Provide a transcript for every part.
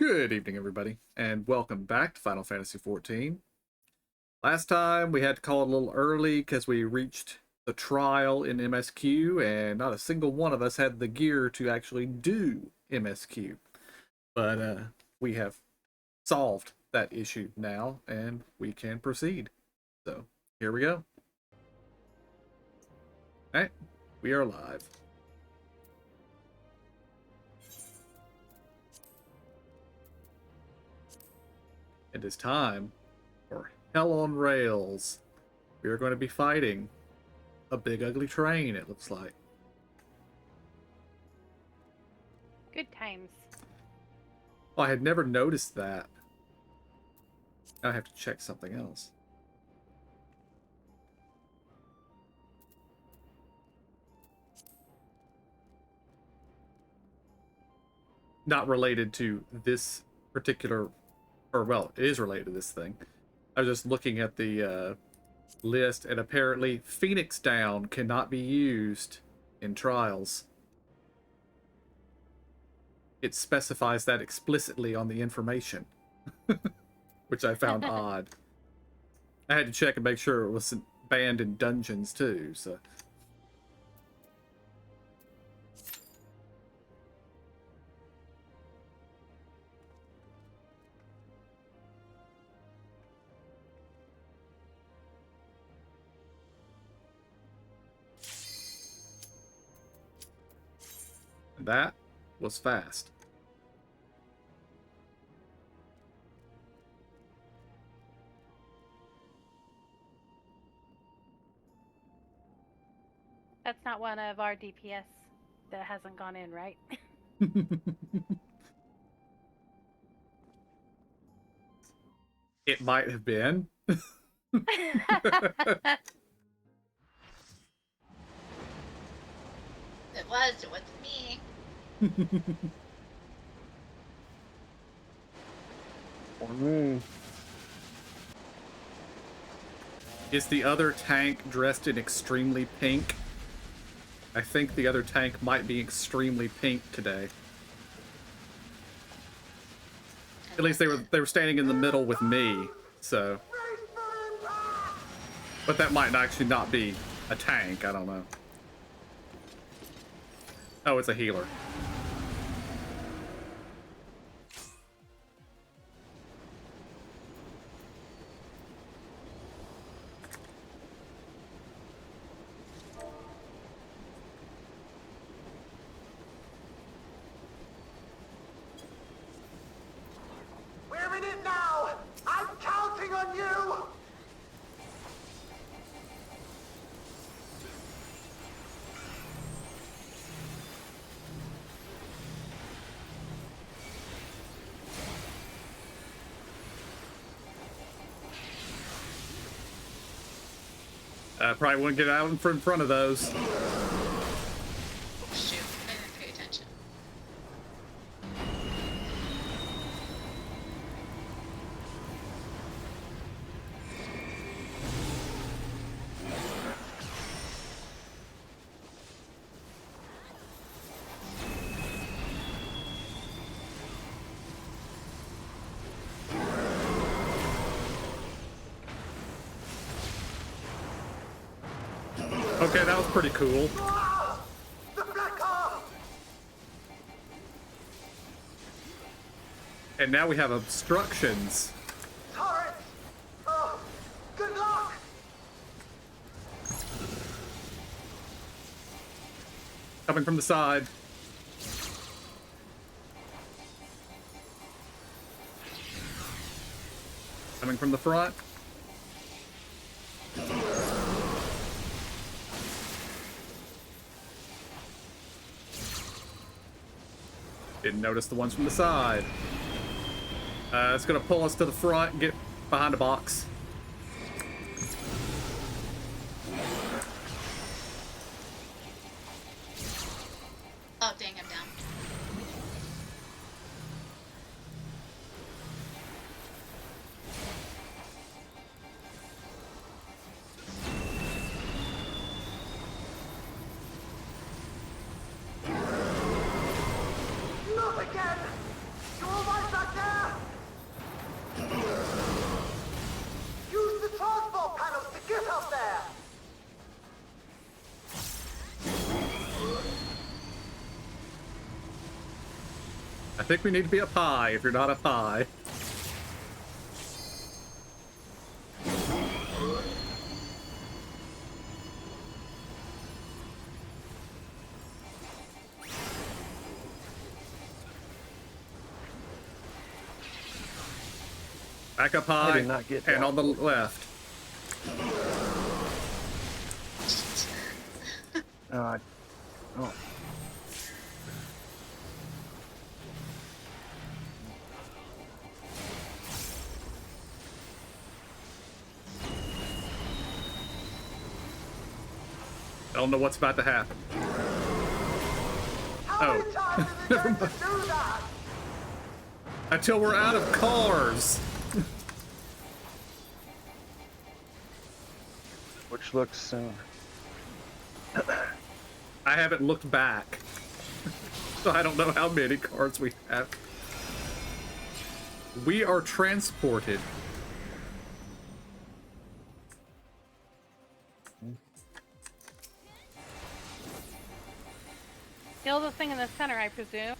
Good evening, everybody, and welcome back to Final Fantasy XIV. Last time we had to call it a little early because we reached the trial in MSQ, and not a single one of us had the gear to actually do MSQ. But we have solved that issue now, and we can proceed. So, here we go. Alright, we are live. It is time for Hell on Rails. We are going to be fighting a big ugly train, it looks like. Good times. Oh, I had never noticed that. I have to check something else. Not related to this particular, or well, it is related to this thing. I was just looking at the list, and apparently Phoenix Down cannot be used in trials. It specifies that explicitly on the information, which I found odd. I had to check and make sure it wasn't banned in dungeons too, so. That was fast. That's not one of our DPS that hasn't gone in, right? It might have been. It was me. Is the other tank dressed in extremely pink? I think the other tank might be extremely pink today. At least they were standing in the middle with me, so. But that might actually not be a tank, I don't know. Oh, it's a healer. We're in it now! I'm counting on you! Probably wouldn't get out in front of those. Shoot, I didn't pay attention. Okay, that was pretty cool. The Blacker! And now we have obstructions. Turret! Oh, good luck! Coming from the side. Coming from the front. Didn't notice the ones from the side. It's gonna pull us to the front and get behind a box. Oh, dang, I'm down. Not again! You're all right back think we need to be up high if you're not up high. Back up I high did not get and that. on the left. Oh. I don't know what's about to happen. How Oh. many times is it going to do that? Until we're out of cars. Which looks soon. I haven't looked back. So I don't know how many cars we have. We are transported. Kill the thing in the center, I presume.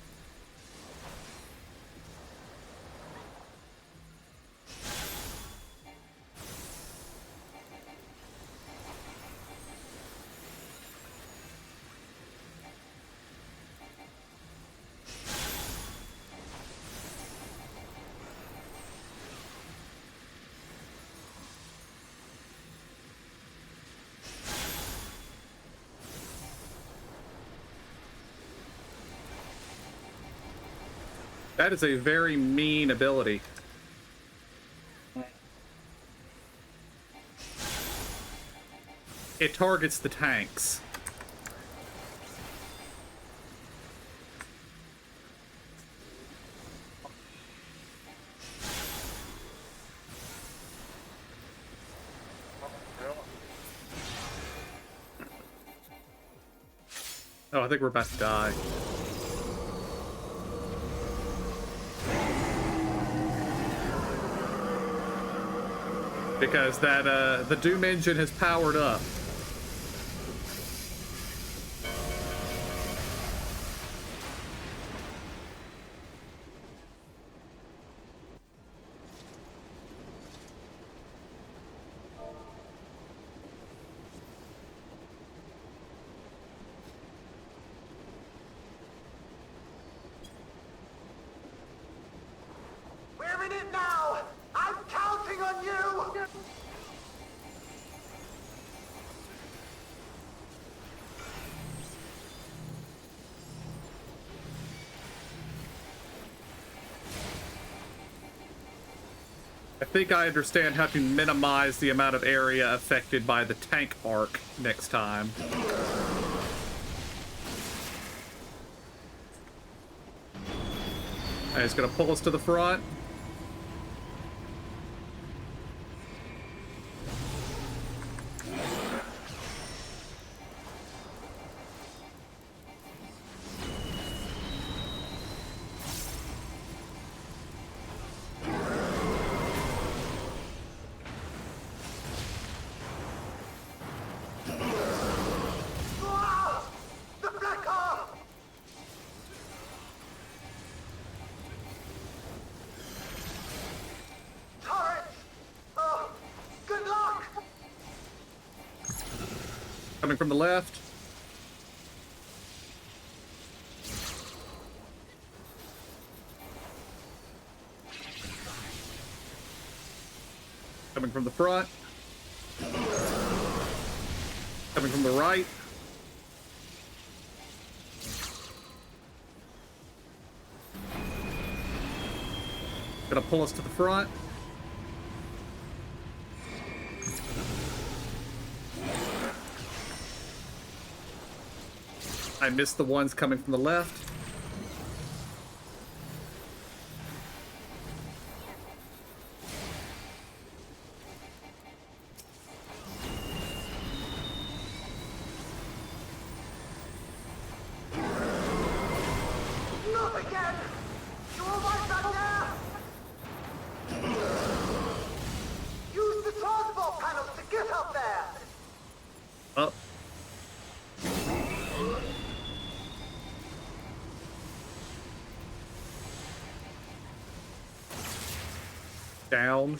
That is a very mean ability. It targets the tanks. Oh, I think we're about to die. Because that, the Doom engine has powered up. We're in it now! I'm counting on you! I think I understand how to minimize the amount of area affected by the tank arc next time. And it's gonna pull us to the front. Ah! The flicker! Turret! Oh, good luck! Coming from the left. Coming from the front. Coming from the right. Gonna pull us to the front. I missed the ones coming from the left. Not again! You all right back there? Use the transport panels to get up there! Up. Down.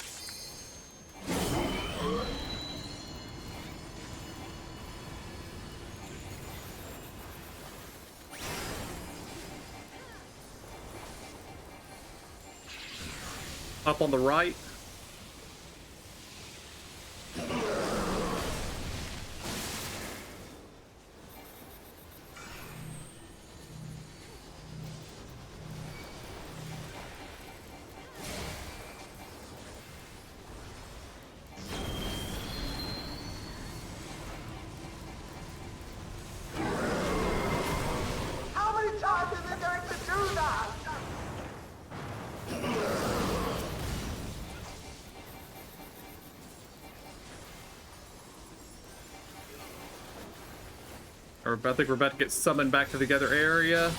Up on the right. How many times is it going to do that? I think we're about to get summoned back to the other area.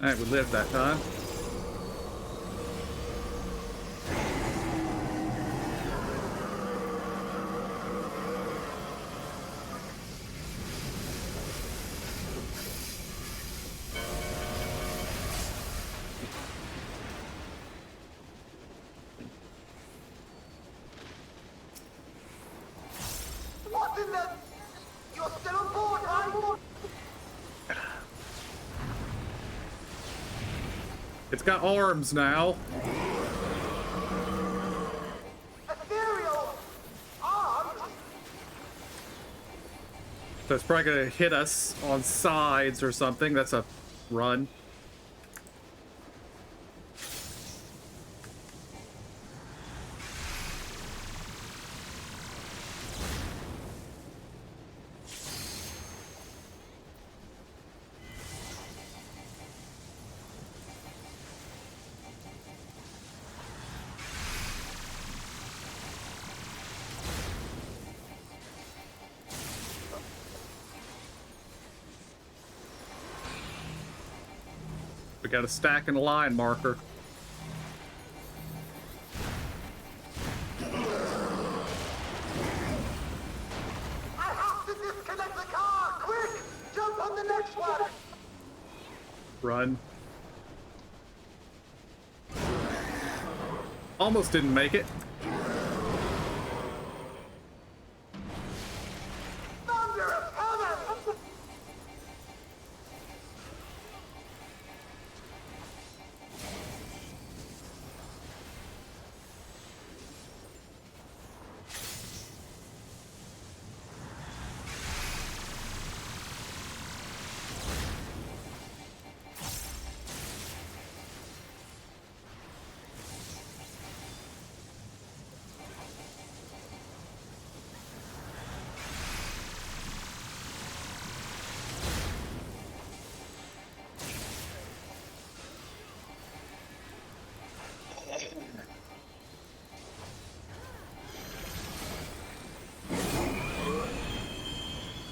Alright, we lived that time. What's in the... You're still on board, right? It's got arms now. Ethereal arms? So it's probably gonna hit us on sides or something. That's a run. We got a stack and a line marker. I have to disconnect the car! Quick! Jump on the next one! Run. Almost didn't make it. Thunder of heaven!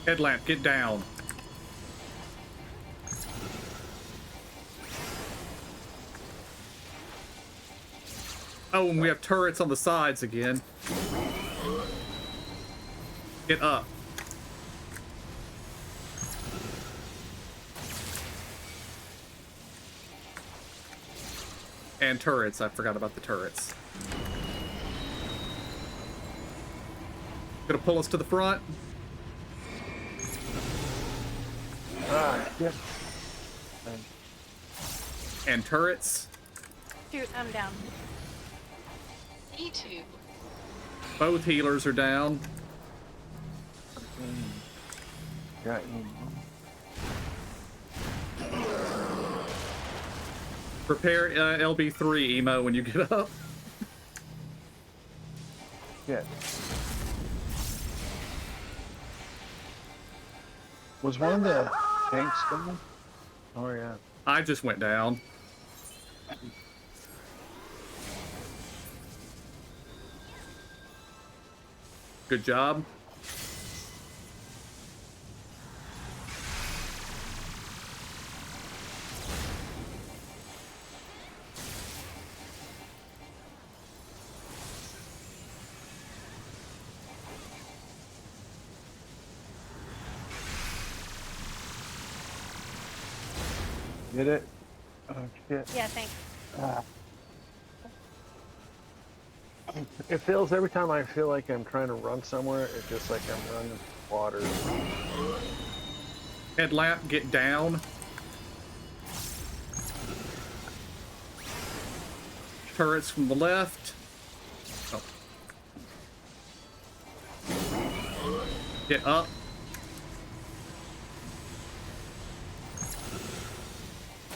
Headlamp, get down. Oh, and we have turrets on the sides again. Get up. And turrets. I forgot about the turrets. Gonna pull us to the front. Yeah. And turrets. Shoot, I'm down. Me too. Both healers are down. Got you. Prepare LB3 emo when you get up. Yeah. Was one of the tanks gone? Oh yeah. I just went down. Good job. Get it? Oh shit. Yeah, thanks. Ah. It feels every time I feel like I'm trying to run somewhere, it's just like I'm running water. Headlamp, get down. Turrets from the left. Oh. Get up.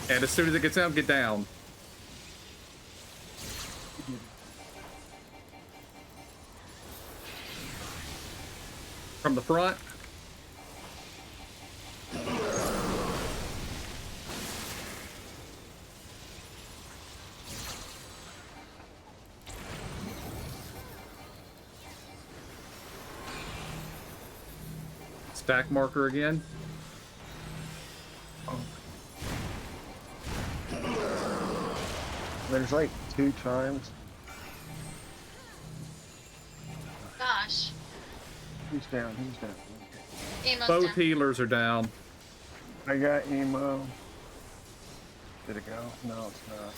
And as soon as it gets down, get down. From the front. Stack marker again. There's like 2 times. Gosh. Who's down? Who's down? Emo's Both down. healers are down. I got emo. Did it go? No, it's not.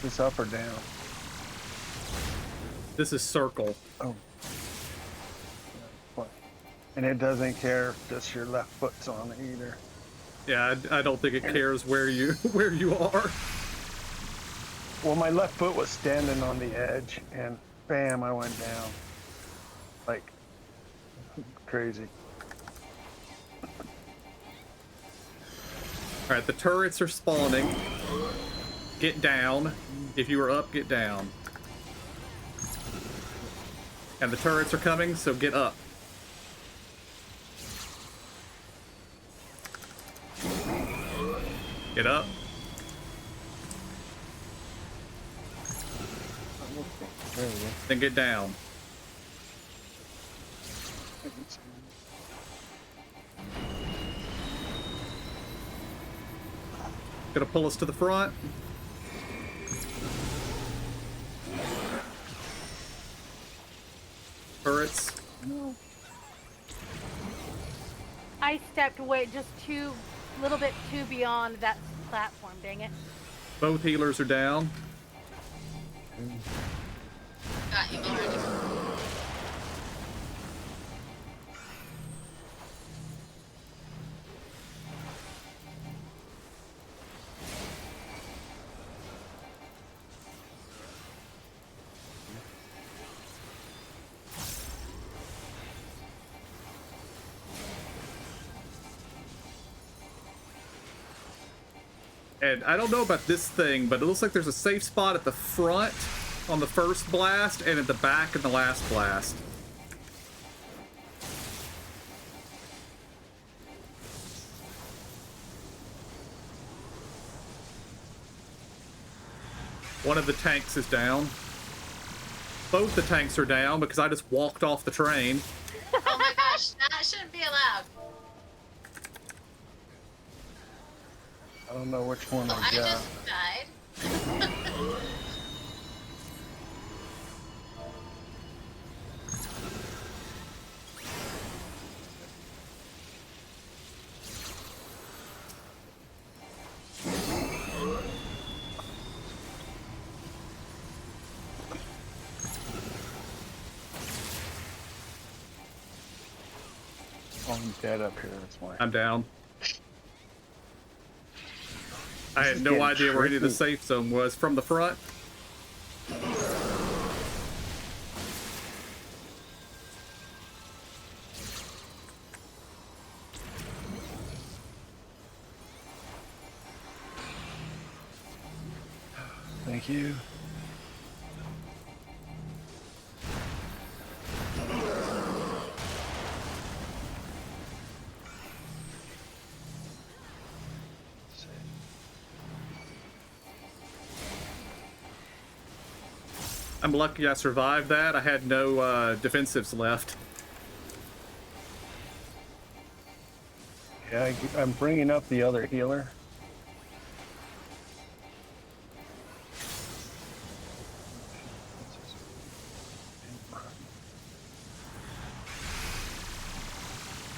This up or down? This is circle. Oh. What? And it doesn't care if just your left foot's on it either. Yeah, I don't think it cares where you where you are. Well, my left foot was standing on the edge, and bam, I went down. Like, crazy. All right, the turrets are spawning. Get down. If you were up, get down. And the turrets are coming, so get up. Get up. There we go. Then get down. Gonna pull us to the front. Turrets. I stepped away just too, little bit too beyond that platform. Dang it. Both healers are down. Got you already. And I don't know about this thing, but it looks like there's a safe spot at the front on the first blast and at the back in the last blast. One of the tanks is down. Both the tanks are down because I just walked off the train. Oh my gosh, that shouldn't be allowed. I don't know which one Oh, I I got. just died. Oh, I'm dead up here. That's why. I'm down. I This had is no getting idea where any of the tricky. safe zone was from the front. Thank you. I'm lucky I survived that. I had no defensives left. Yeah, I'm bringing up the other healer.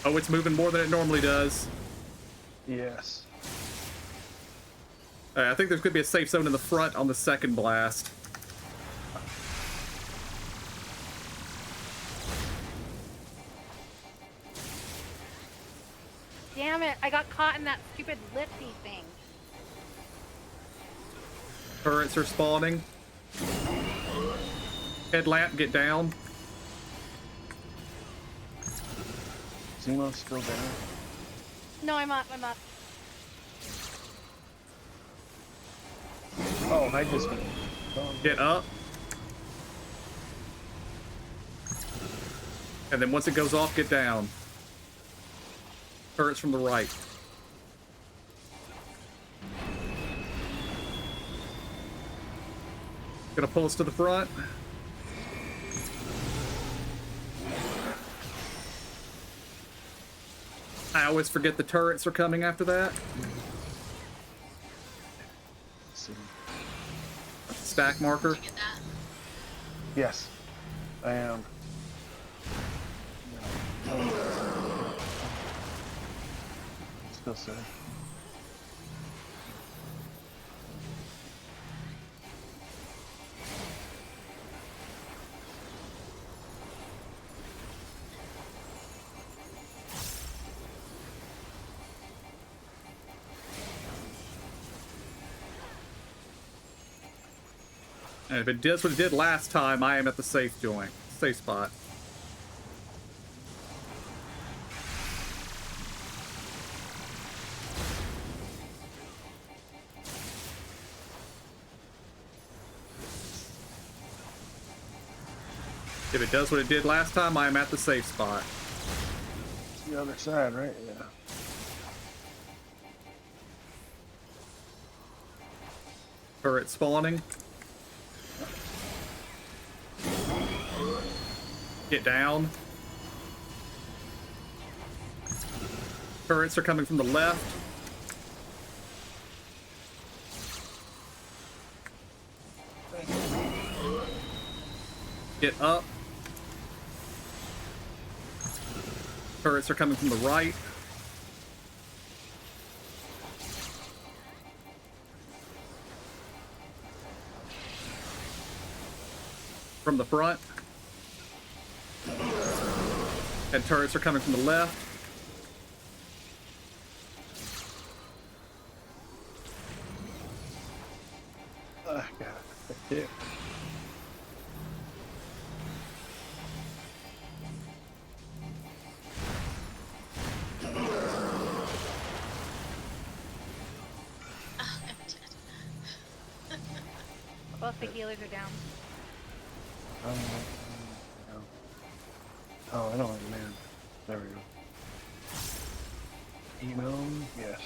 Oh, it's moving more than it normally does. Yes. I think there's going to be a safe zone in the front on the second blast. Damn it, I got caught in that stupid lifty thing. Turrets are spawning. Headlamp, get down. Zemo's still down. No, I'm up. Oh, I just. Get up. And then once it goes off, get down. Turrets from the right. Gonna pull us to the front. I always forget the turrets are coming after that. Let's see. Stack marker. Did you get that? Yes, I am. Still safe. And if it does what it did last time, I am at the safe spot. If it does what it did last time, I am at the safe spot. It's the other side, right? Yeah. Turret spawning. Get down. Turrets are coming from the left. Get up. Turrets are coming from the right. From the front. And turrets are coming from the left. God, thank you. Oh, I'm dead. Both the healers are down. No. Oh, I don't have man. There we go. Emo, yes.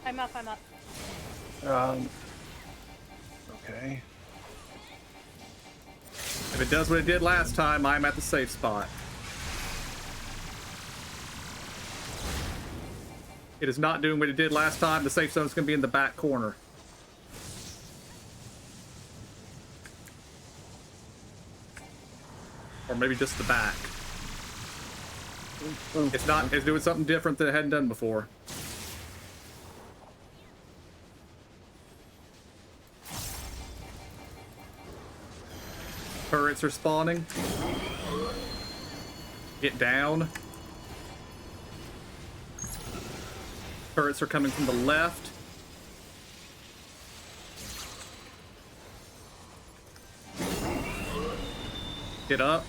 I'm up. Okay. If it does what it did last time, I'm at the safe spot. It is not doing what it did last time. The safe zone is going to be in the back corner. Or maybe just the back. It's not. It's doing something different that it hadn't done before. Turrets are spawning. Get down. Turrets are coming from the left. Get up.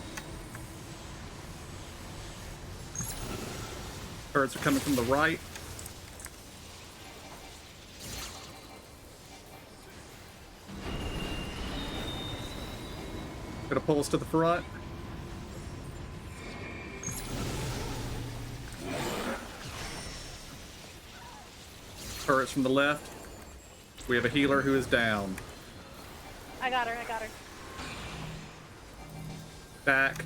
Turrets are coming from the right. Gonna pull us to the front. Turrets from the left. We have a healer who is down. I got her. I got her. Back.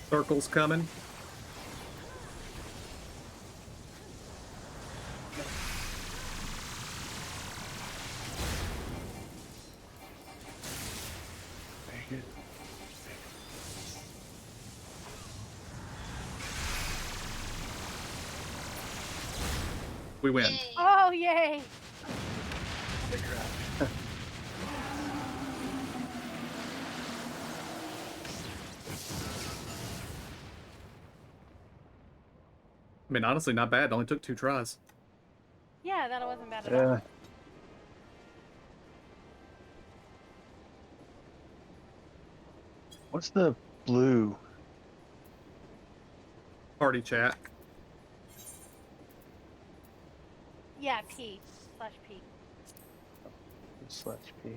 Circle's coming. Very good. We win. Yay. Oh, yay! I mean, honestly, not bad. It only took 2 tries. Yeah, that wasn't bad at all. Yeah. What's the blue? Party chat. Yeah, P/P. Slash P.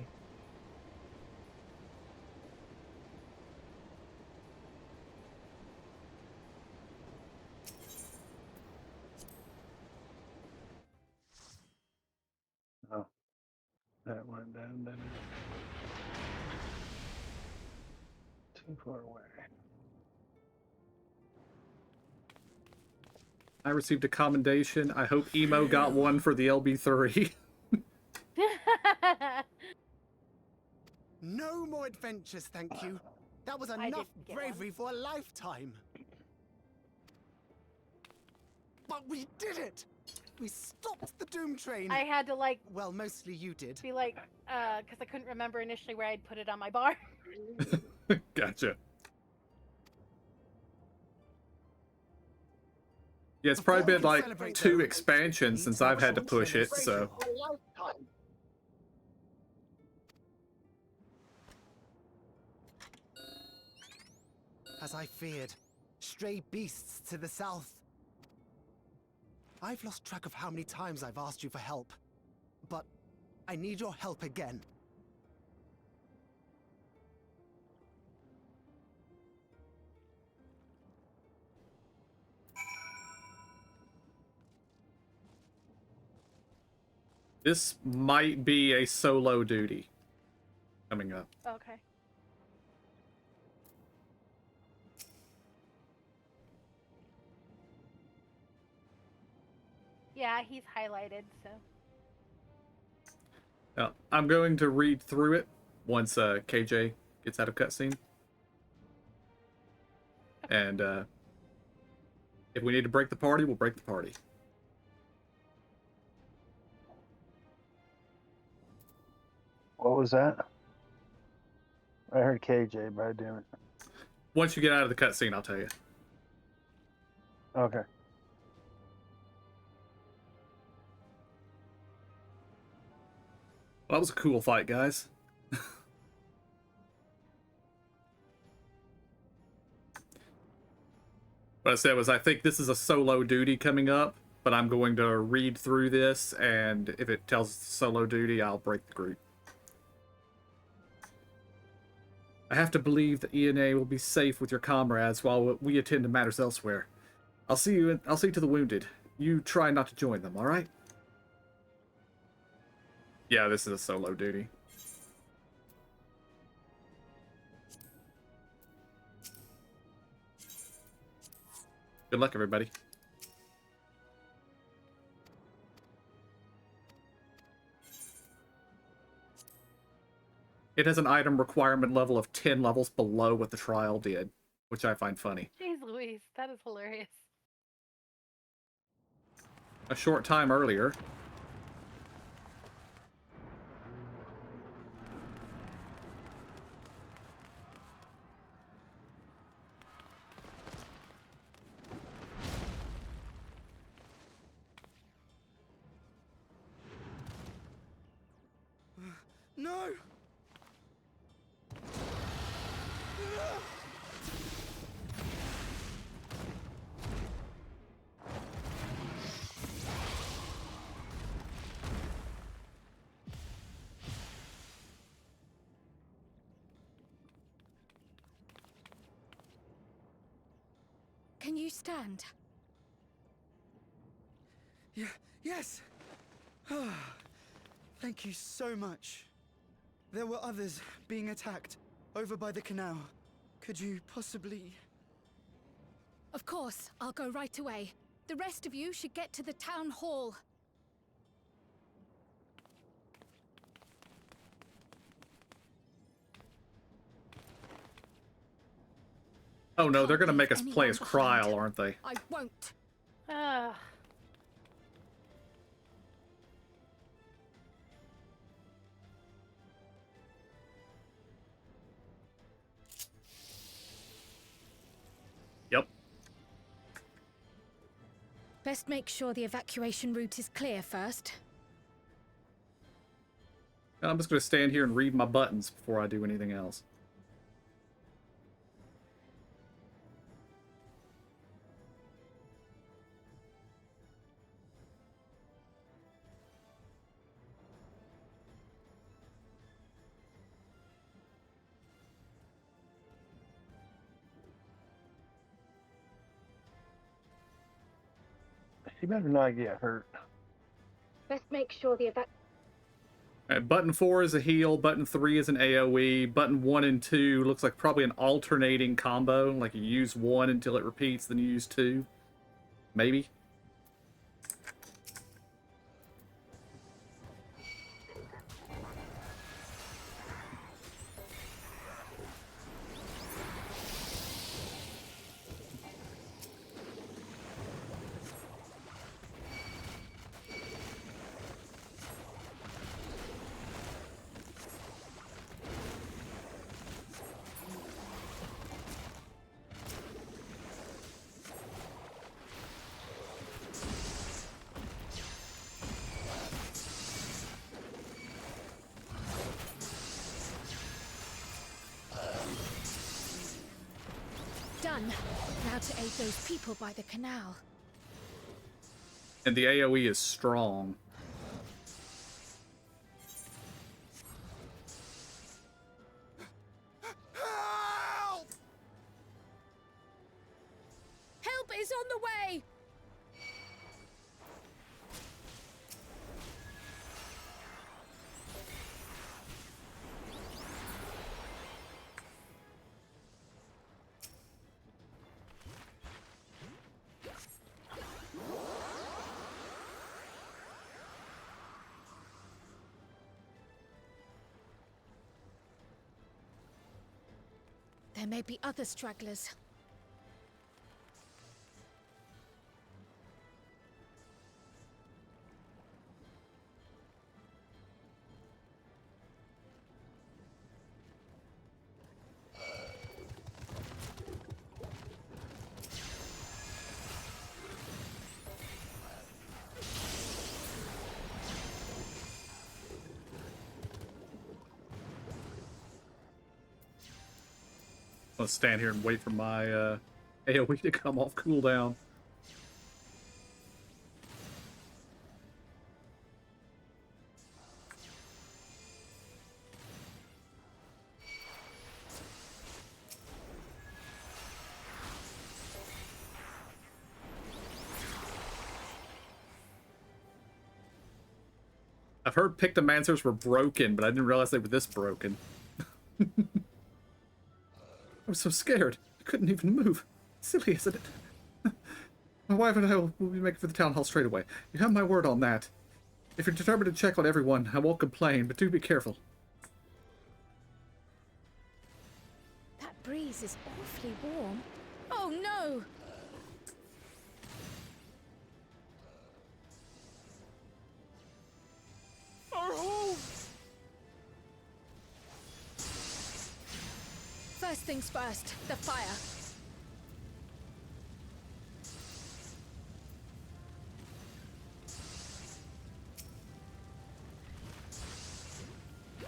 Oh, that went down, didn't it? Too far away. I received a commendation. I hope Emo got one for the LB3. No more adventures, thank you. That was I enough didn't get bravery for a lifetime. But we did it! We stopped the doom train! I had to, like, Well, mostly you did. be like, because I couldn't remember initially where I'd put it on my bar. Gotcha. Yeah, it's Before probably we been can like celebrate 2 though, expansions we since need I've to had to have a push it, celebration so. for a lifetime. As I feared, stray beasts to the south. I've lost track of how many times I've asked you for help, but I need your help again. This might be a solo duty coming up. Okay. Yeah, he's highlighted, so. Now, I'm going to read through it once KJ gets out of cutscene. And if we need to break the party, we'll break the party. What was that? I heard KJ, but I didn't. Once you get out of the cutscene, I'll tell you. Okay. Well, that was a cool fight, guys. What I said was I think this is a solo duty coming up, but I'm going to read through this, and if it tells solo duty, I'll break the group. I have to believe that ENA will be safe with your comrades while we attend to matters elsewhere. I'll see to the wounded. You try not to join them, all right? Yeah, this is a solo duty. Good luck, everybody. It has an item requirement level of 10 levels below what the trial did, which I find funny. Jeez Louise, that is hilarious. A short time earlier. No! Can you stand? Yes! Thank you so much. There were others being attacked over by the canal. Could you possibly... Of course, I'll go right away. The rest of you should get to the town hall. Oh no, they're Can't gonna make leave us play anyone as behind. Kryl, aren't they? I won't. Ugh. Yep. Best make sure the evacuation route is clear first. I'm just gonna stand here and read my buttons before I do anything else. She better not get hurt. Best make sure the Alright, button 4 is a heal, button 3 is an AoE, button 1 and 2 looks like probably an alternating combo, like you use 1 until it repeats, then you use 2. Maybe. done. Now to aid those people by the canal. And the AoE is strong. Help! Help is on the way! There may be other stragglers. Let's stand here and wait for my AoE to come off cooldown. I've heard Pictomancers were broken, but I didn't realize they were this broken. I was so scared. I couldn't even move. Silly, isn't it? My wife and I will be making for the town hall straight away. You have my word on that. If you're determined to check on everyone, I won't complain, but do be careful. breeze is awfully warm. Oh no! First things first, the fire.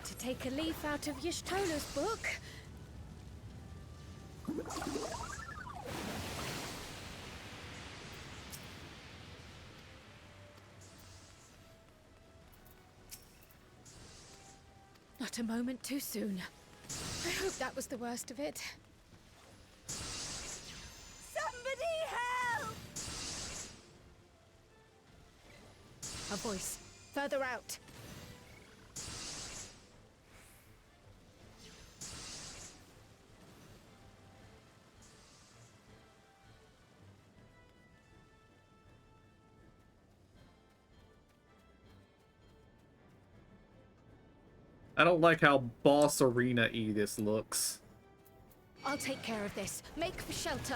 To take a leaf out of Y'shtola's book. Not a moment too soon. I hope that was the worst of it. Somebody help! A voice. Further out. I don't like how boss arena-y this looks. I'll take care of this. Make for shelter.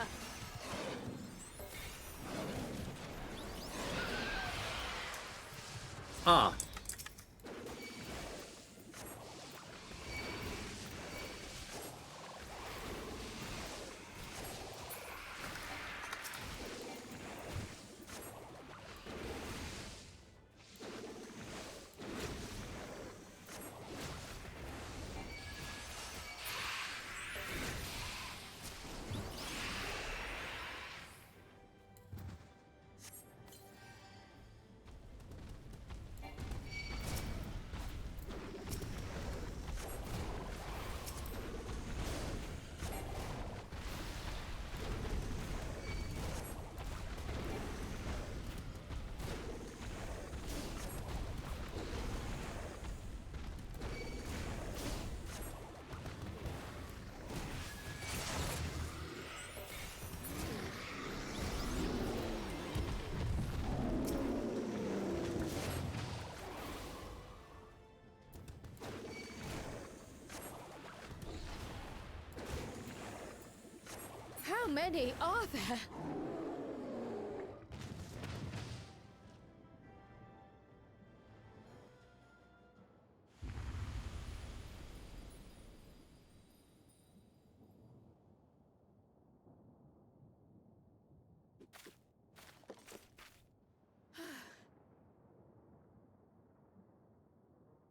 Ah. How many are there?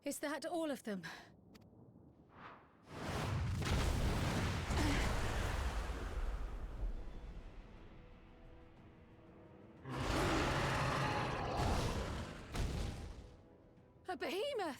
Is that all of them? A behemoth!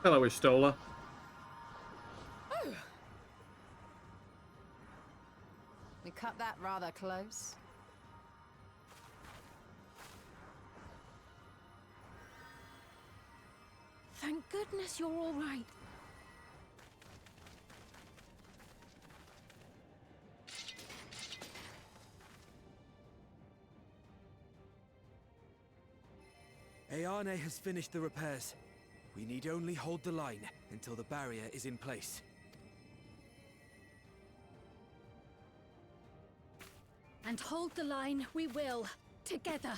Hello, Y'shtola. Oh! We cut that rather close. Thank goodness you're all right. Ayane has finished the repairs. We need only hold the line until the barrier is in place. And hold the line we will, together.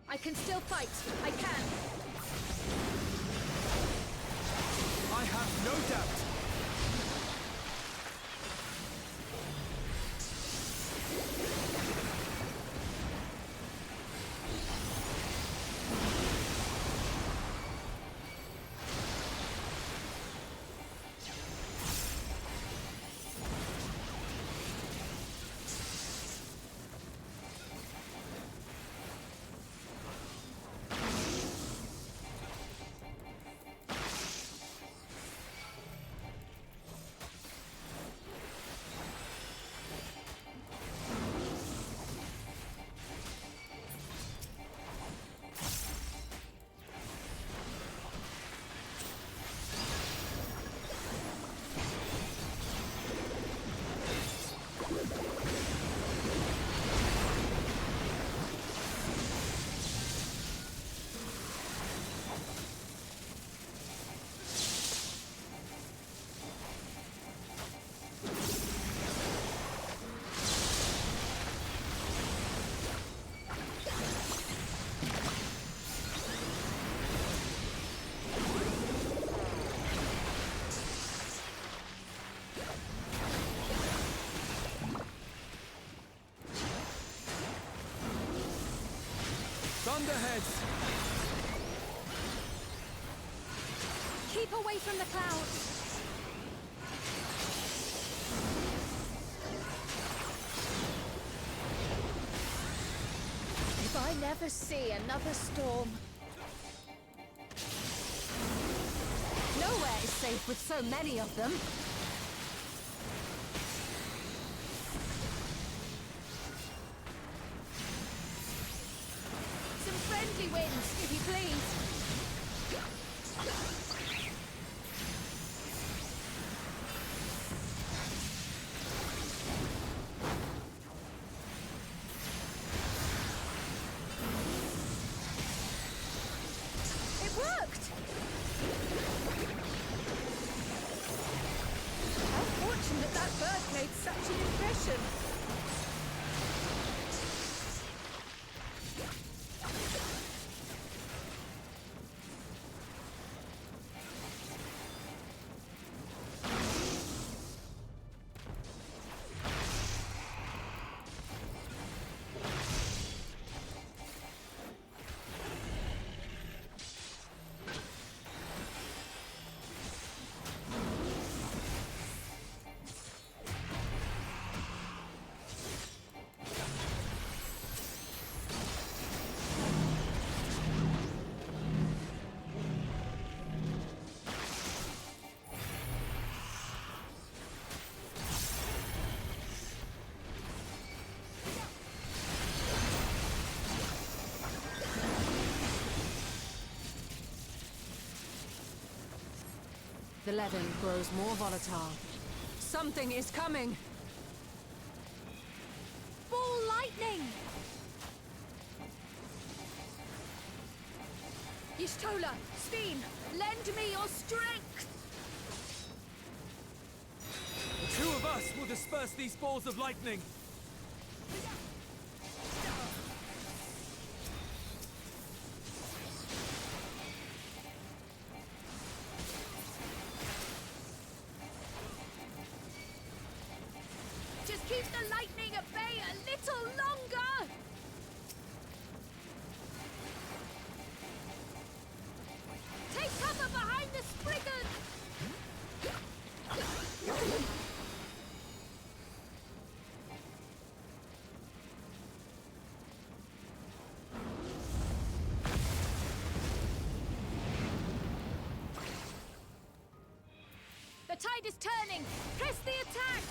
I can still fight. I can. I have no doubt. Thunderheads! Keep away from the clouds. If I never see another storm. Nowhere is safe with so many of them. Some friendly winds, if you please. It worked! How fortunate that bird made such an impression. The leaven grows more volatile. Something is coming! Ball lightning! Y'shtola, Steen, lend me your strength! The two of us will disperse these balls of lightning! Just keep the lightning at bay a little longer! Take cover behind the Spriggan! The tide is turning! Press the attack!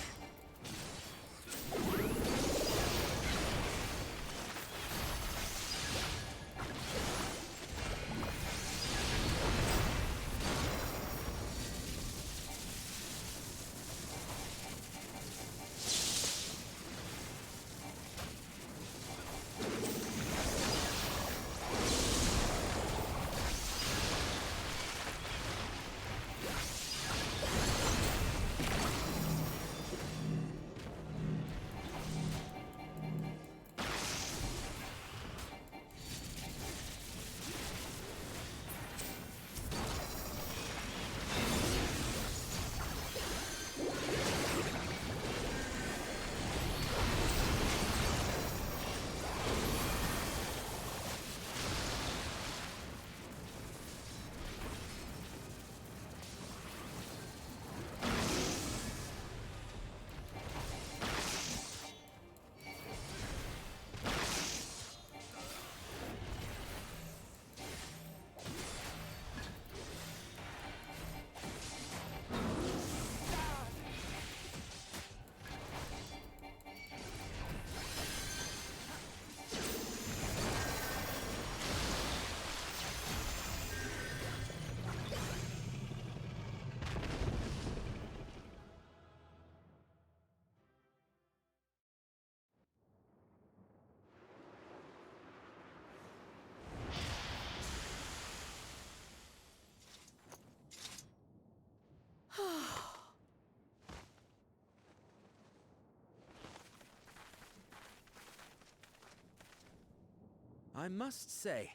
I must say,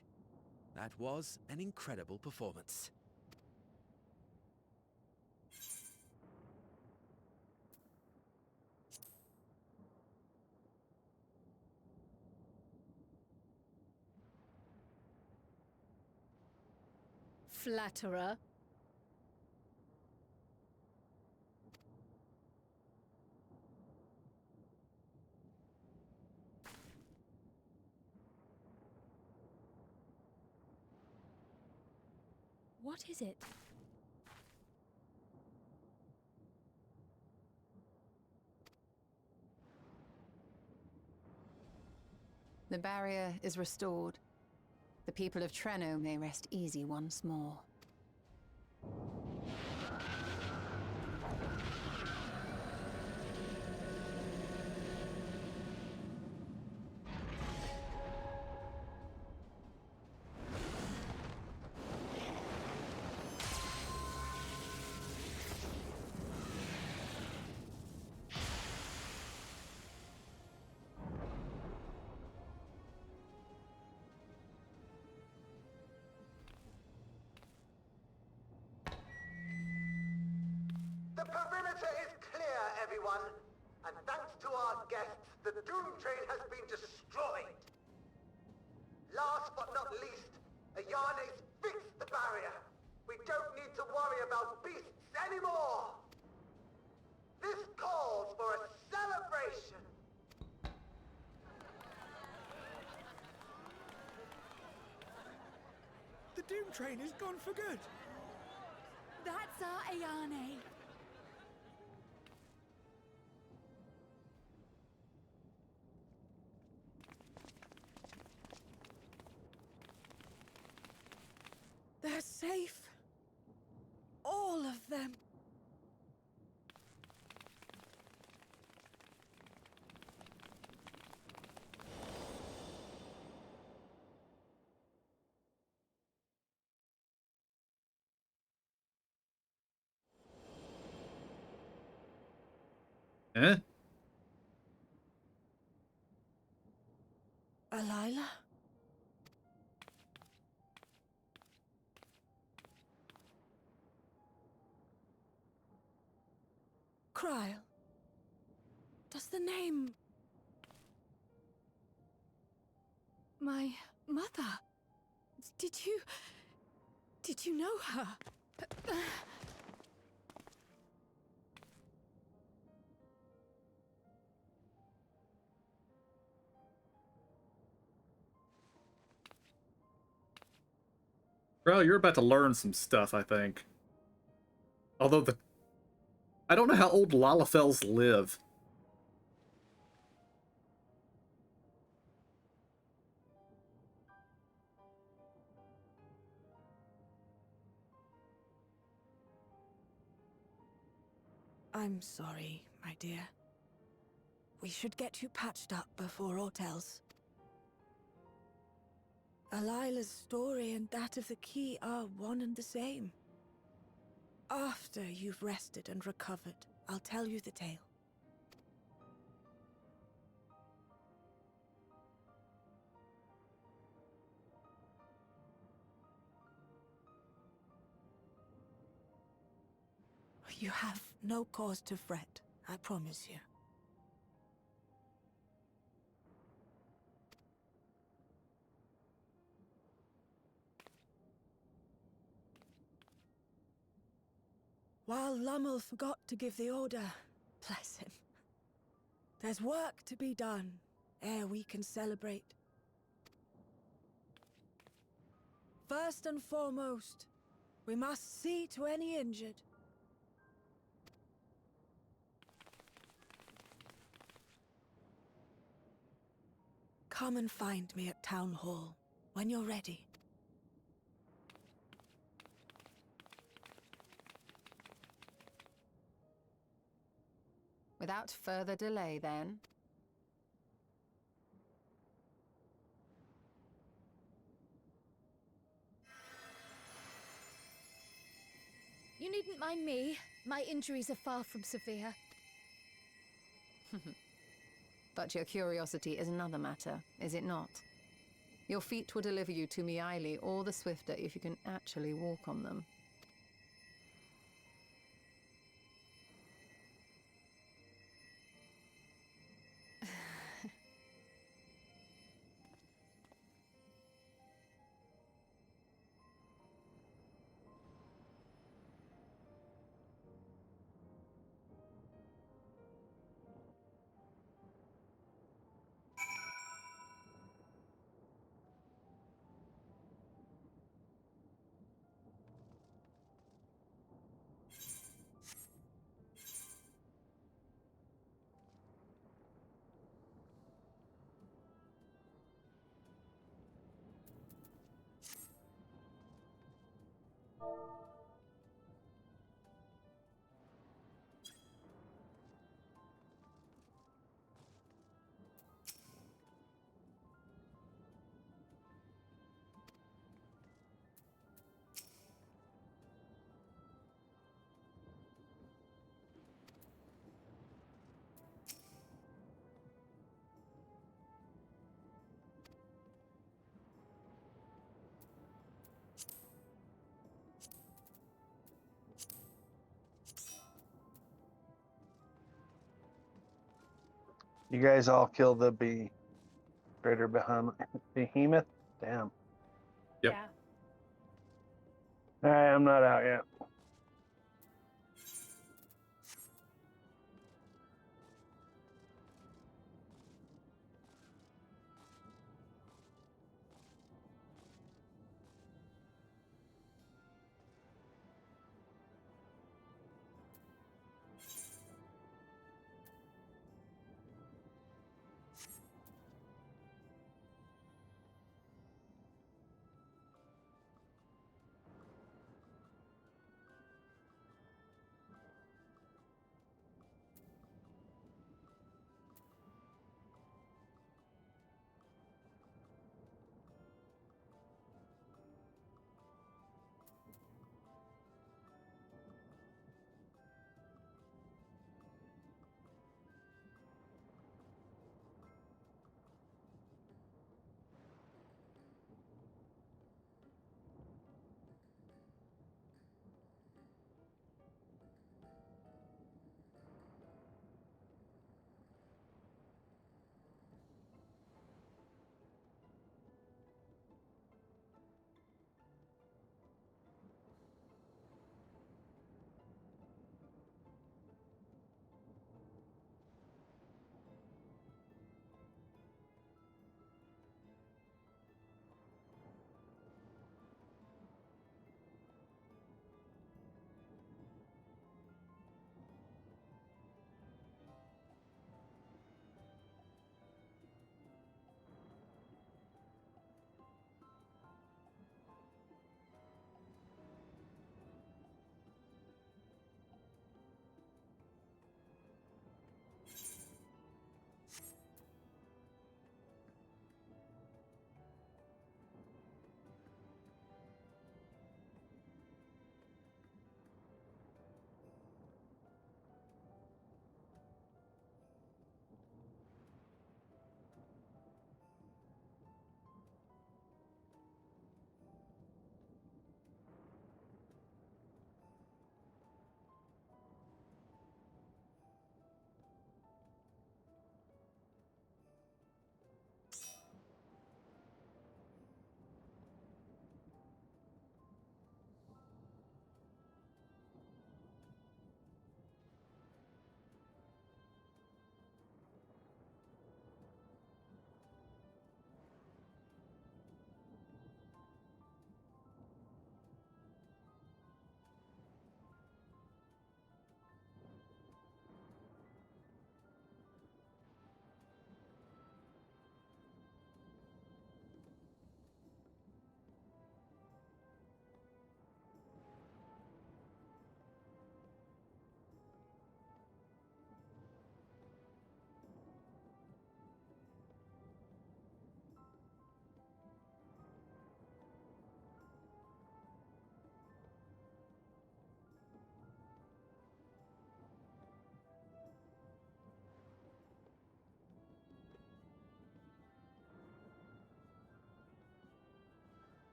that was an incredible performance. flatterer. What is it? The barrier is restored. The people of Treno may rest easy once more. The perimeter is clear, everyone. And thanks to our guests, the Doom Train has been destroyed. Last but not least, Ayane's fixed the barrier. We don't need to worry about beasts anymore. This calls for a celebration. The Doom Train is gone for good. That's our Ayane. They're safe. All of them. Eh? Alila? Kryl. Does the name... My mother? Did you know her? Well, you're about to learn some stuff, I think. Although I don't know how old Lalafels live. I'm sorry, my dear. We should get you patched up before aught else. Alila's story and that of the key are one and the same. After you've rested and recovered, I'll tell you the tale. You have no cause to fret, I promise you. While Lummel forgot to give the order, bless him. There's work to be done, ere we can celebrate. First and foremost, we must see to any injured. Come and find me at Town Hall, when you're ready. Without further delay, then. You needn't mind me. My injuries are far from severe. But your curiosity is another matter, is it not? Your feet will deliver you to Miaili all the swifter if you can actually walk on them. You guys all kill the greater behemoth? Damn. Yep. Yeah. Alright, I'm not out yet.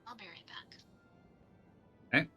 I'll be right back. Okay.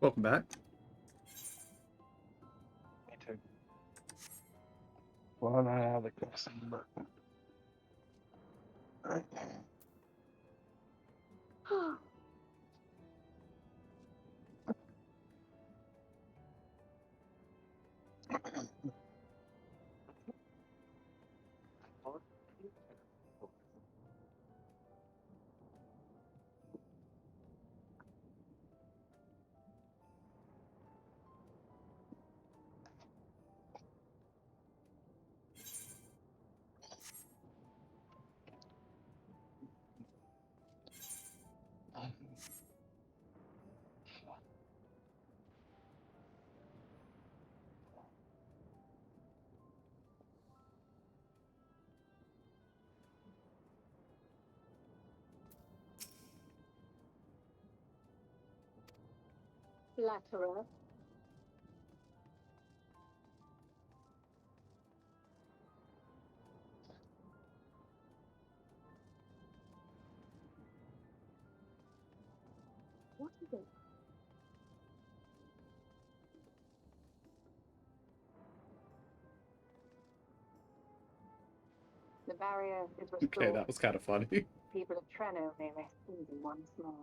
Welcome back. Me too. Well, I have the custom button. Flatterer. What is it? The barrier is restored. Okay, that was kind of funny. People of Treno may rest easy once more.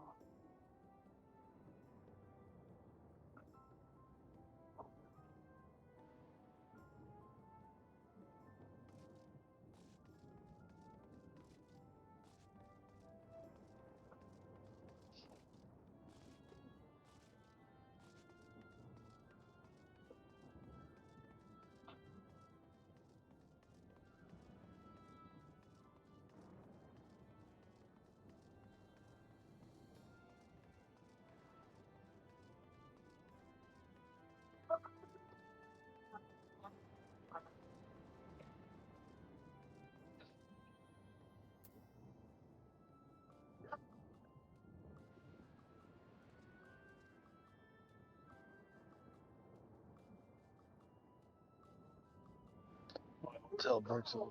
Tell Brixel.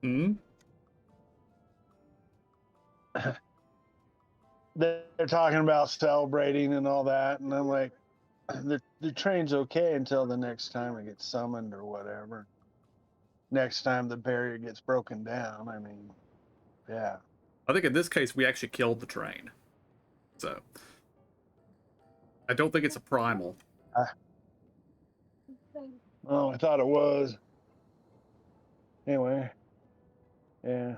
Hmm? They're talking about celebrating and all that, and I'm like, the train's okay until the next time it gets summoned or whatever. Next time the barrier gets broken down, I mean, yeah. I think in this case we actually killed the train. So I don't think it's a primal. Oh, I thought it was. Anyway, yeah.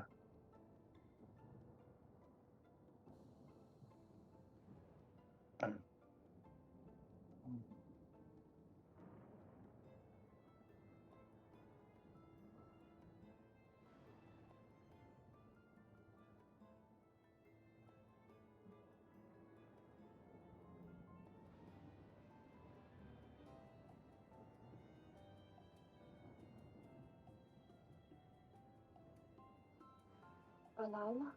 Alana?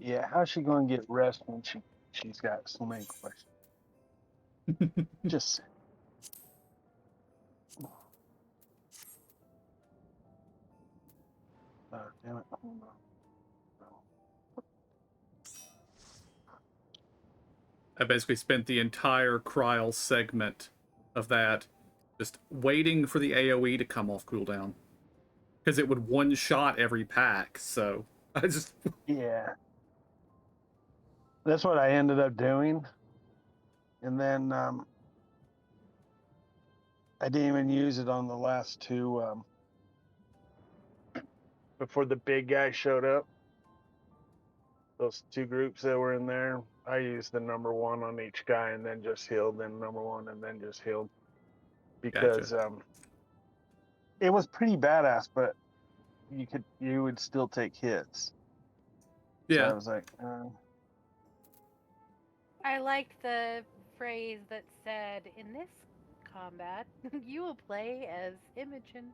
Yeah, how's she going to get rest when she's got so many questions? Just damn it. Hold on. I basically spent the entire Kryl segment of that just waiting for the AoE to come off cooldown. Because it would one-shot every pack, so I just... Yeah. That's what I ended up doing. And then I didn't even use it on the last two before the big guy showed up. Those two groups that were in there, I used the number one on each guy and then just healed, then number one and then just healed. Because Gotcha. it was pretty badass, but you would still take hits. So Yeah. I was like, I liked the phrase that said, "In this combat, you will play as Imogen."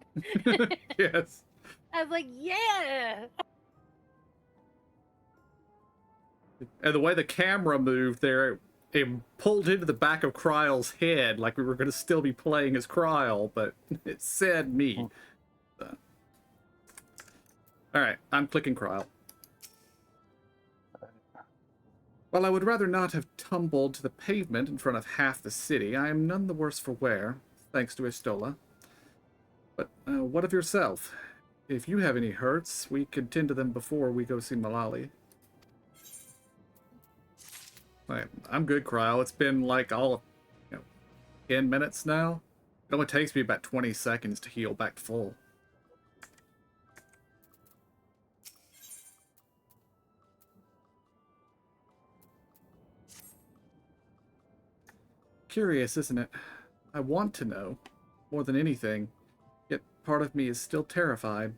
Yes. I was like, yeah! And the way the camera moved there, it pulled into the back of Kryl's head like we were going to still be playing as Kryl, but it said me. So. Alright, I'm clicking Kryl. While I would rather not have tumbled to the pavement in front of half the city, I am none the worse for wear, thanks to Istola. But what of yourself? If you have any hurts, we can tend to them before we go see Malali. I'm good, Kryl. It's been like all of 10 minutes now. It only takes me about 20 seconds to heal back to full. Curious, isn't it? I want to know, more than anything, yet part of me is still terrified.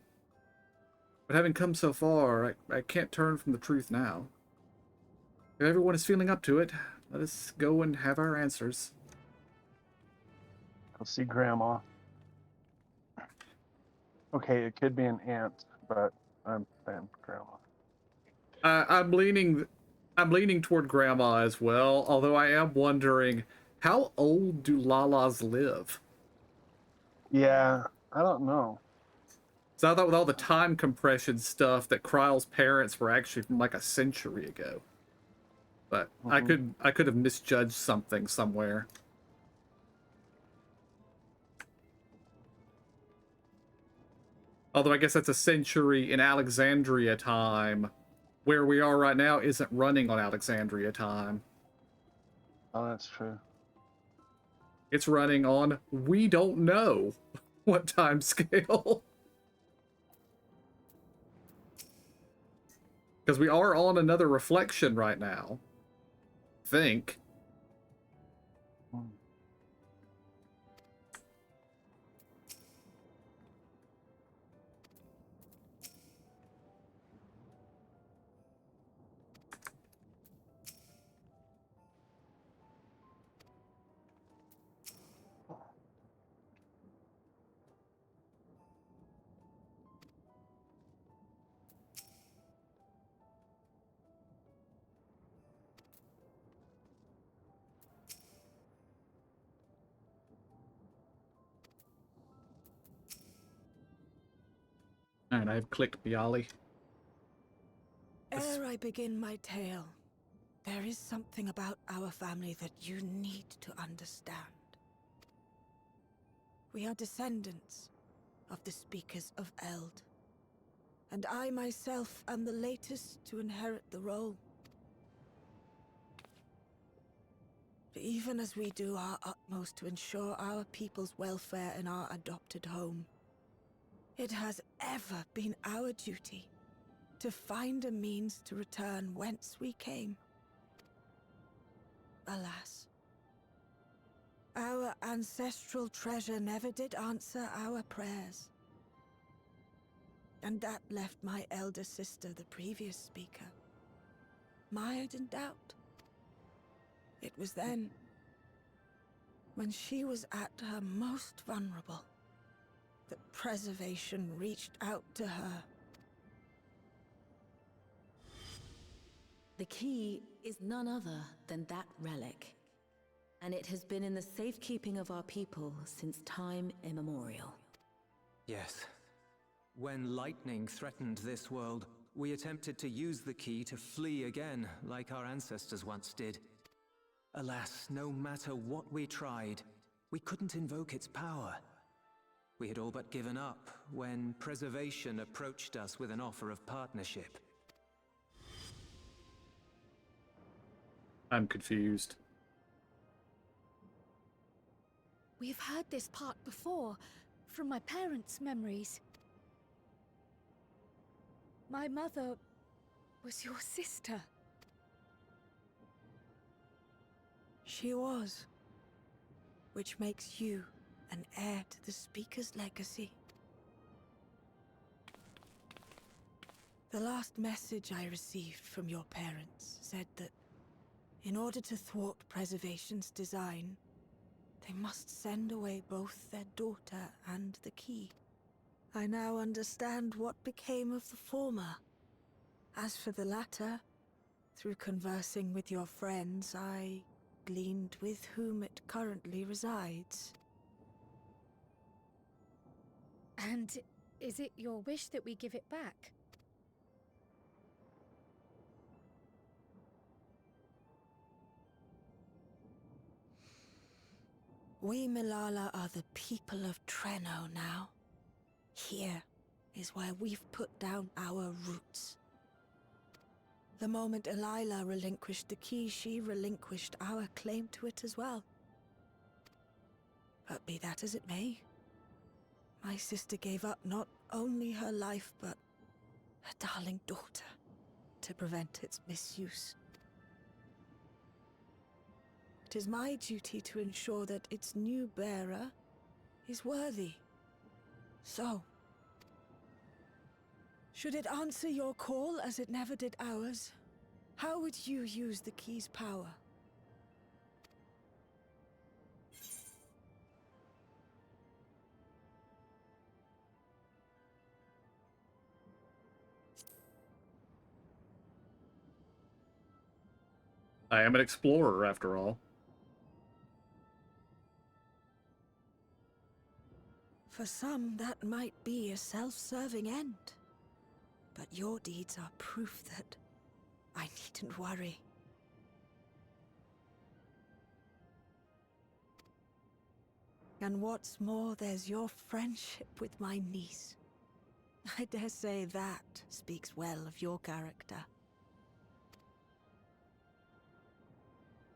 But having come so far, I can't turn from the truth now. If everyone is feeling up to it, let us go and have our answers. I'll see Grandma. Okay, it could be an aunt, but I'm Grandma. I'm leaning toward Grandma as well, although I am wondering, how old do Lalas live? Yeah, I don't know. So I thought with all the time compression stuff that Kryl's parents were actually from like a century ago. But I could have misjudged something somewhere. Although I guess that's a century in Alexandria time. Where we are right now isn't running on Alexandria time. Oh, that's true. It's running on we don't know what time scale. Because we are on another reflection right now. Think. And I've clicked Bialy. Ere I begin my tale, there is something about our family that you need to understand. We are descendants of the speakers of Eld, and I myself am the latest to inherit the role. Even as we do our utmost to ensure our people's welfare in our adopted home, it has ever been our duty to find a means to return whence we came. Alas, our ancestral treasure never did answer our prayers. And that left my elder sister, the previous speaker, mired in doubt. It was then, when she was at her most vulnerable, that preservation reached out to her. The key is none other than that relic, and it has been in the safekeeping of our people since time immemorial. Yes. When lightning threatened this world, we attempted to use the key to flee again, like our ancestors once did. Alas, no matter what we tried, we couldn't invoke its power. We had all but given up when Preservation approached us with an offer of partnership. I'm confused. We've heard this part before, from my parents' memories. My mother was your sister. She was. Which makes you an heir to the Speaker's legacy. The last message I received from your parents said that in order to thwart Preservation's design, they must send away both their daughter and the key. I now understand what became of the former. As for the latter, through conversing with your friends, I gleaned with whom it currently resides. And is it your wish that we give it back? We Milala are the people of Treno now. Here is where we've put down our roots. The moment Elila relinquished the key, she relinquished our claim to it as well. But be that as it may, my sister gave up not only her life, but her darling daughter, to prevent its misuse. It is my duty to ensure that its new bearer is worthy. So, should it answer your call as it never did ours, how would you use the key's power? I am an explorer, after all. For some, that might be a self-serving end. But your deeds are proof that I needn't worry. And what's more, there's your friendship with my niece. I dare say that speaks well of your character.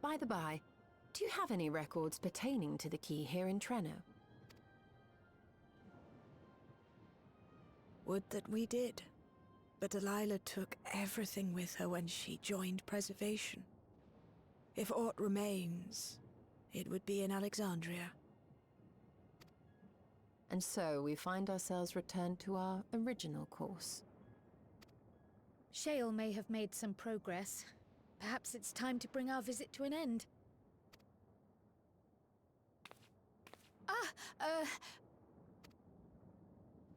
By the by, do you have any records pertaining to the key here in Treno? Would that we did. But Delilah took everything with her when she joined Preservation. If aught remains, it would be in Alexandria. And so we find ourselves returned to our original course. Shale may have made some progress. Perhaps it's time to bring our visit to an end.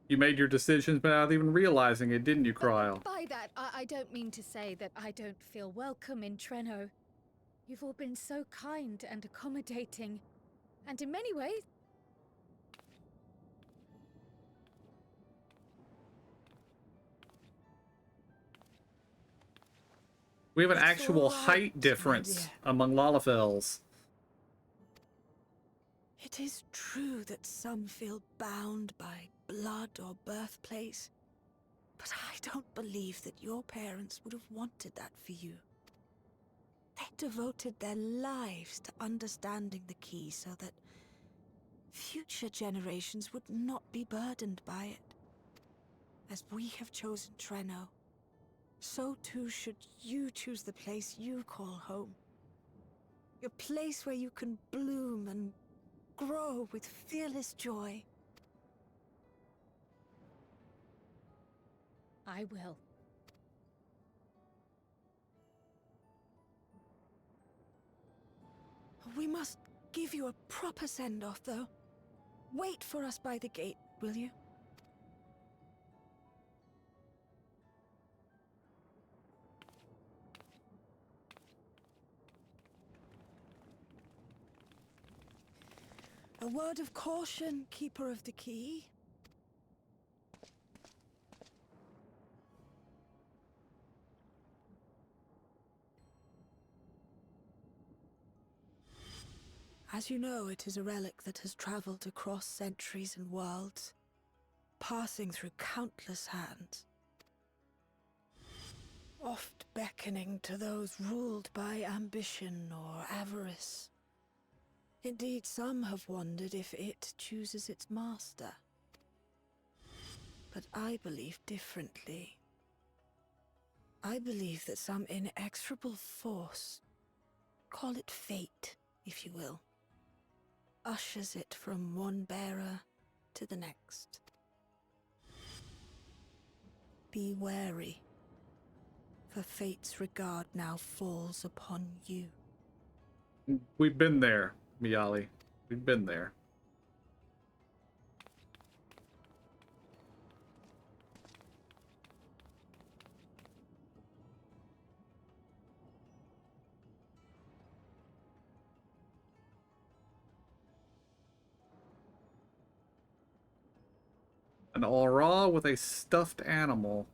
You made your decisions without even realizing it, didn't you, Cryle? By that, I don't mean to say that I don't feel welcome in Treno. You've all been so kind and accommodating, and in many ways... We have an It's actual all right, height my difference dear. among Lalafels. It is true that some feel bound by blood or birthplace, but I don't believe that your parents would have wanted that for you. They devoted their lives to understanding the key so that future generations would not be burdened by it. As we have chosen Treno, so too should you choose the place you call home. A place where you can bloom and grow with fearless joy. I will. We must give you a proper send-off, though. Wait for us by the gate, will you? A word of caution, Keeper of the Key. As you know, it is a relic that has traveled across centuries and worlds, passing through countless hands, oft beckoning to those ruled by ambition or avarice. Indeed, some have wondered if it chooses its master. But I believe differently. I believe that some inexorable force, call it fate, if you will, ushers it from one bearer to the next. Be wary, for fate's regard now falls upon you. We've been there, Miali. We've been there. An aura with a stuffed animal.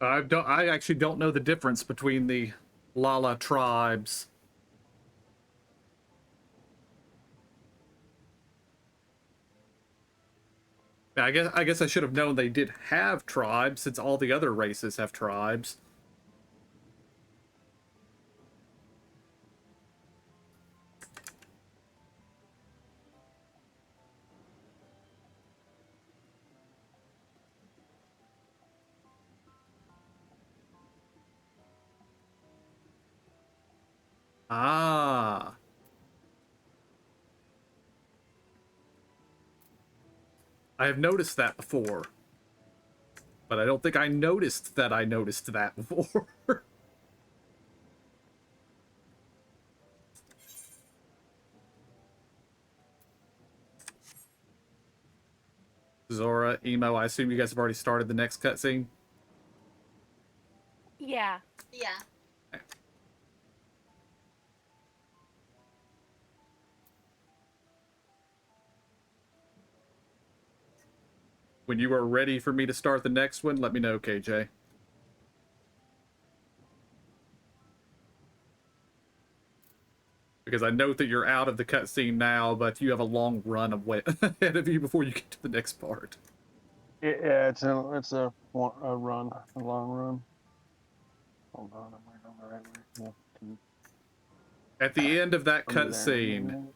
I actually don't know the difference between the Lala tribes. I guess I should have known they did have tribes since all the other races have tribes. Ah. I have noticed that before. But I don't think I noticed that I noticed that before. Zora, Emo, I assume you guys have already started the next cutscene? Yeah. Yeah. When you are ready for me to start the next one, let me know, KJ. Because I note that you're out of the cutscene now, but you have a long run of way ahead of you before you get to the next part. Yeah, it's a run, a long run. Hold on, am I going the right way? Yeah. At the end of that I'll be there in a cutscene, minute.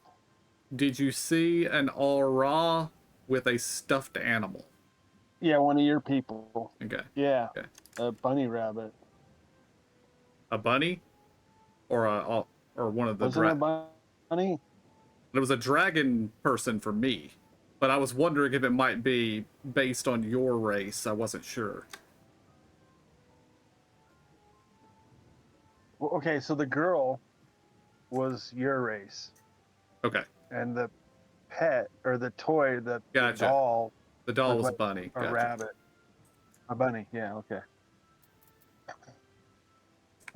did you see an aura with a stuffed animal? Yeah, one of your people. Okay. Yeah, Okay. a bunny rabbit. A bunny, or one of the Wasn't it a bunny? It was a dragon person for me, but I was wondering if it might be based on your race. I wasn't sure. Well, okay, so the girl was your race, Okay. and the pet or the toy, the Gotcha. doll, The doll looked was like a bunny. a Gotcha. rabbit, a bunny. Yeah, okay.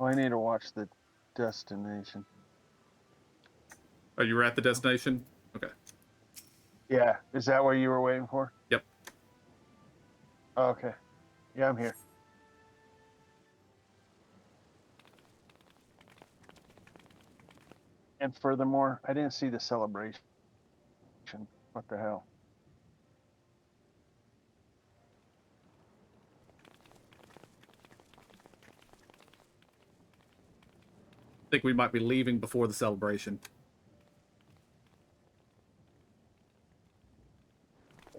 Oh, I need to watch the destination. Oh, you were at the destination? Okay. Yeah, is that what you were waiting for? Yep. Okay. Yeah, I'm here. And furthermore, I didn't see the celebration. What the hell? I think we might be leaving before the celebration.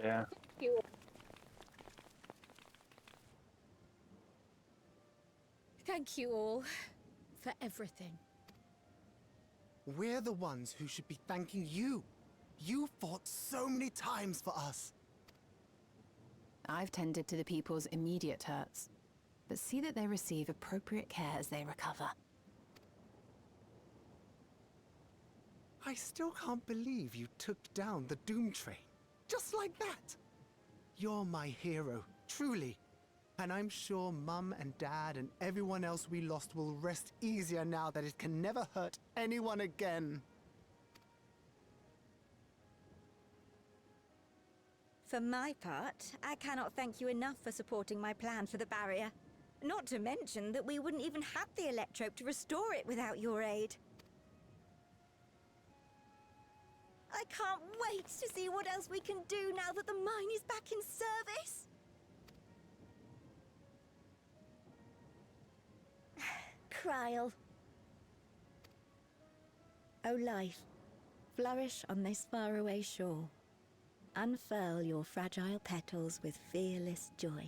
Yeah. Thank you all for everything. We're the ones who should be thanking you. You fought so many times for us. I've tended to the people's immediate hurts, but see that they receive appropriate care as they recover. I still can't believe you took down the Doom Train. Just like that. You're my hero, truly. And I'm sure Mum and Dad and everyone else we lost will rest easier now that it can never hurt anyone again. For my part, I cannot thank you enough for supporting my plan for the barrier. Not to mention that we wouldn't even have the electrope to restore it without your aid. I can't wait to see what else we can do now that the mine is back in service. Kryl. O life, flourish on this faraway shore. Unfurl your fragile petals with fearless joy.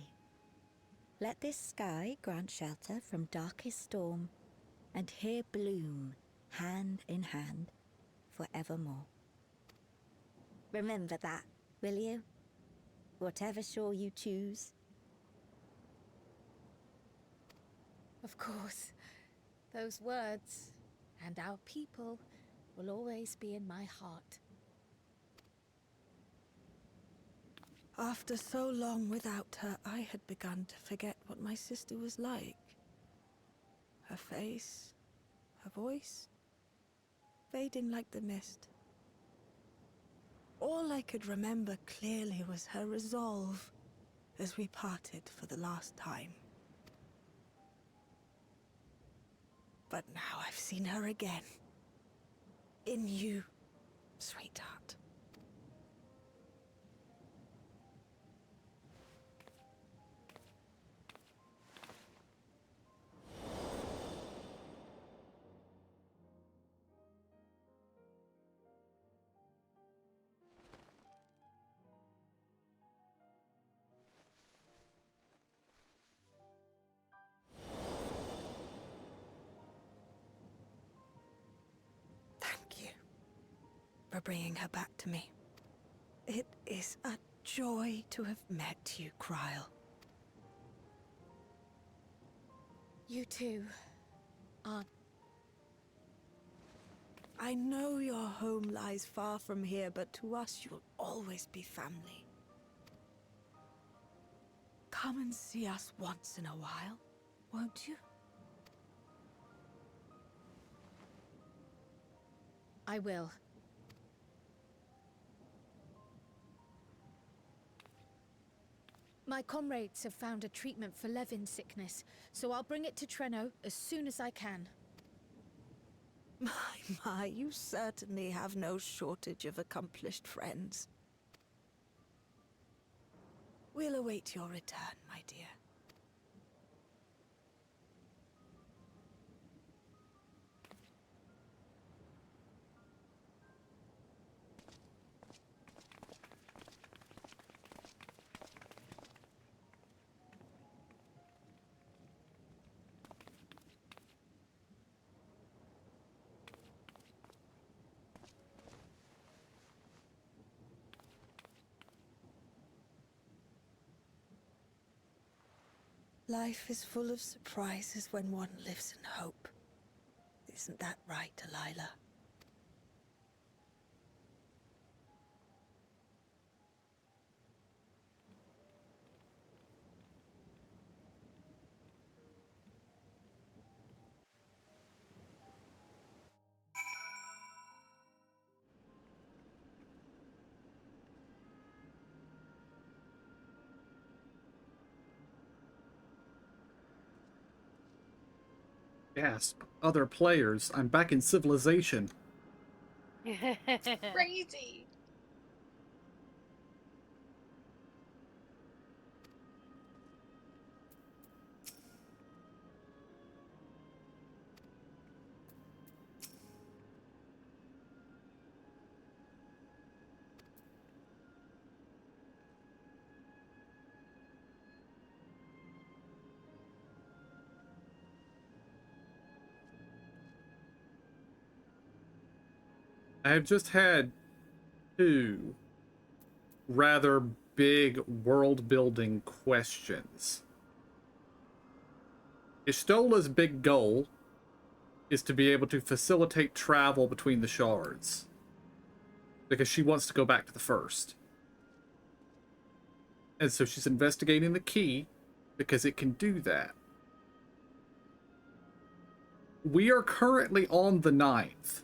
Let this sky grant shelter from darkest storm, and here bloom, hand in hand, forevermore. Remember that, will you? Whatever shore you choose. Of course, those words and our people will always be in my heart. After so long without her, I had begun to forget what my sister was like. Her face, her voice, fading like the mist. All I could remember clearly was her resolve as we parted for the last time. But now I've seen her again. In you, sweetheart. Thank you for bringing her back to me. It is a joy to have met you, Kryl. You too, Aunt. I know your home lies far from here, but to us you'll always be family. Come and see us once in a while, won't you? I will. My comrades have found a treatment for Levin's sickness, so I'll bring it to Treno as soon as I can. My, you certainly have no shortage of accomplished friends. We'll await your return, my dear. Life is full of surprises when one lives in hope. Isn't that right, Delilah? Gasp. Other players. I'm back in civilization. Crazy. I have just had two rather big world building questions. Ishtola's big goal is to be able to facilitate travel between the shards, because she wants to go back to the first. And so she's investigating the key because it can do that. We are currently on the 9th.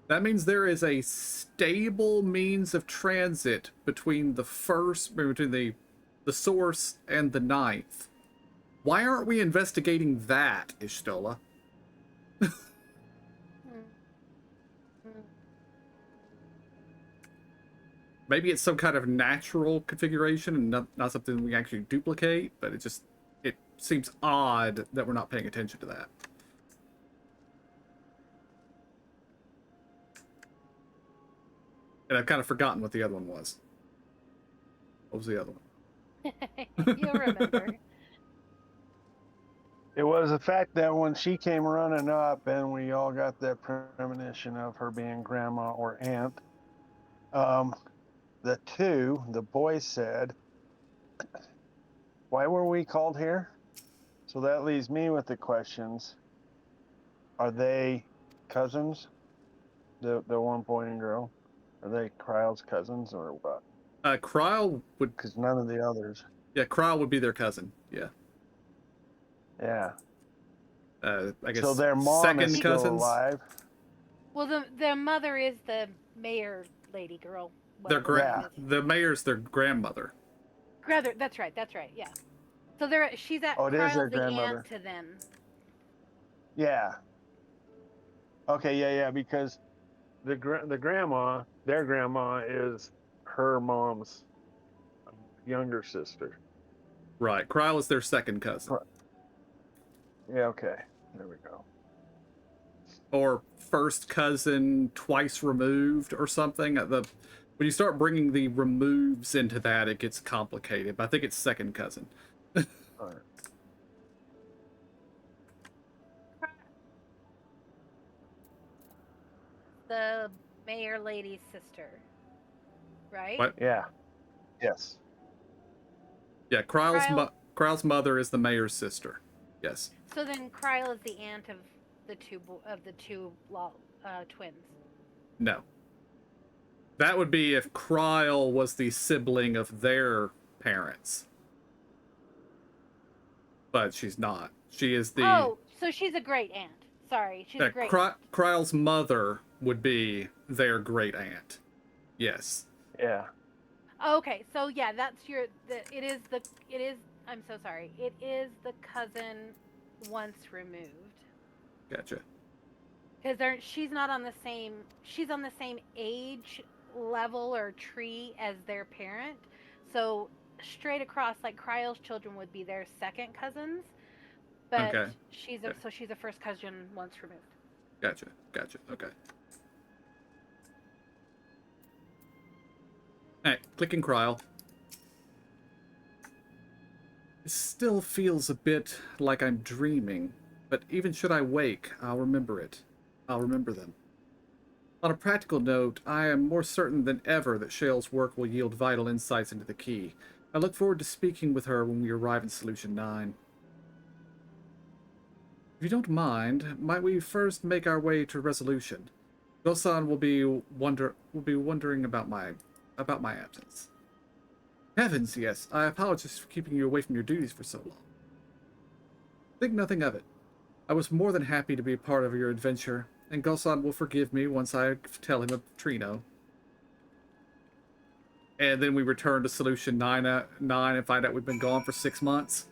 That means there is a stable means of transit between the source and the 9th. Why aren't we investigating that, Ishtola? Maybe it's some kind of natural configuration and not something we actually duplicate, but it seems odd that we're not paying attention to that. And I've kind of forgotten what the other one was. What was the other one? You'll remember. It was the fact that when she came running up and we all got that premonition of her being grandma or aunt, the boy said, why were we called here? So that leaves me with the questions. Are they cousins? The one boy and girl? Are they Kryle's cousins or what? Kryle would... Because none of the others. Yeah, Kryle would be their cousin. Yeah. Yeah. I guess so their mom second is still cousins. alive. Well, their mother is the mayor lady girl. The mayor's their grandmother. That's right. Yeah. So she's at it is their Kryle's the grandmother. aunt to them. Yeah. Okay, yeah, because the grandma, their grandma is her mom's younger sister. Right. Kryle is their second cousin. Yeah, okay. There we go. Or first cousin twice removed or something. When you start bringing the removes into that, it gets complicated. But I think it's second cousin. All right. The mayor lady's sister, right? What? Yeah. Yes. Yeah, Kryle's mother is the mayor's sister. Yes. So then Kryle is the aunt of the two twins. No. That would be if Kryle was the sibling of their parents. But she's not. She is the... Oh, so she's a great aunt. Sorry, she's a great aunt. Kryle's mother would be their great aunt. Yes. Yeah. Okay, so yeah, that's I'm so sorry. It is the cousin once removed. Gotcha. Because she's not on the same. She's on the same age level or tree as their parent. So straight across, like Cryle's children would be their second cousins, but Okay. she's a first cousin once removed. Gotcha. Okay. Alright, clicking Cryle. It still feels a bit like I'm dreaming, but even should I wake, I'll remember it. I'll remember them. On a practical note, I am more certain than ever that Shale's work will yield vital insights into the key. I look forward to speaking with her when we arrive in Solution 9. If you don't mind, might we first make our way to Resolution? Gosan will be wondering about my absence. Heavens, yes. I apologize for keeping you away from your duties for so long. Think nothing of it. I was more than happy to be a part of your adventure, and Gosan will forgive me once I tell him of Trino. And then we return to Solution 9 and find out we've been gone for 6 months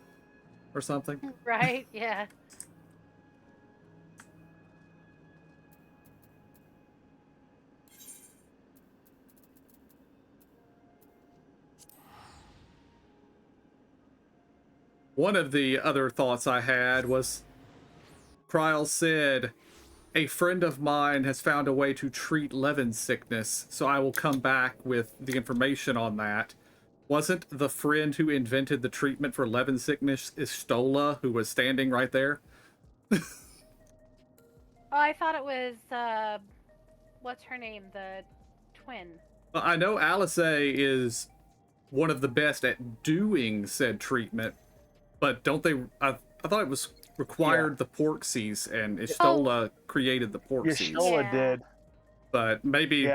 or something. Right? Yeah. One of the other thoughts I had was Kryle said, a friend of mine has found a way to treat Levin's sickness, so I will come back with the information on that. Wasn't the friend who invented the treatment for Levin's sickness Istola, who was standing right there? Oh, I thought it was what's her name? The twin. Well, I know Alice is one of the best at doing said treatment, but don't they? I thought it was required the Porksies, and Istola created the Porksies. Istola did. But maybe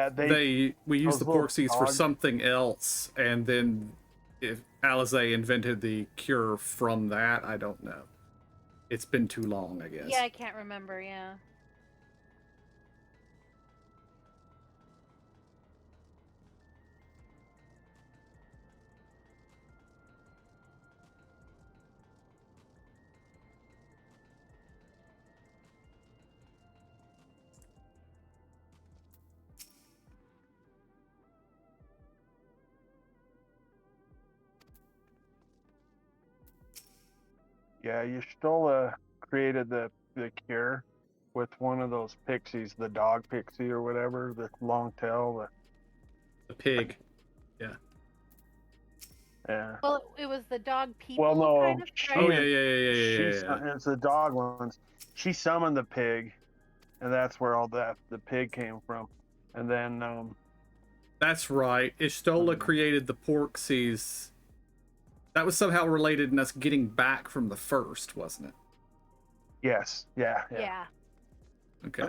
we used the Porksies for something else, and then if Alize invented the cure from that, I don't know. It's been too long, I guess. Yeah, I can't remember. Yeah. Yeah, Yustola created the cure with one of those pixies, the dog pixie or whatever, the long tail. The pig. Yeah. Yeah. Well, it was the dog people. Well, no. Kind of, right? Oh yeah. It's the dog ones. She summoned the pig, and that's where all the pig came from. And then that's right. Istola created the Porksies. That was somehow related in us getting back from the first, wasn't it? Yes. Yeah. Okay.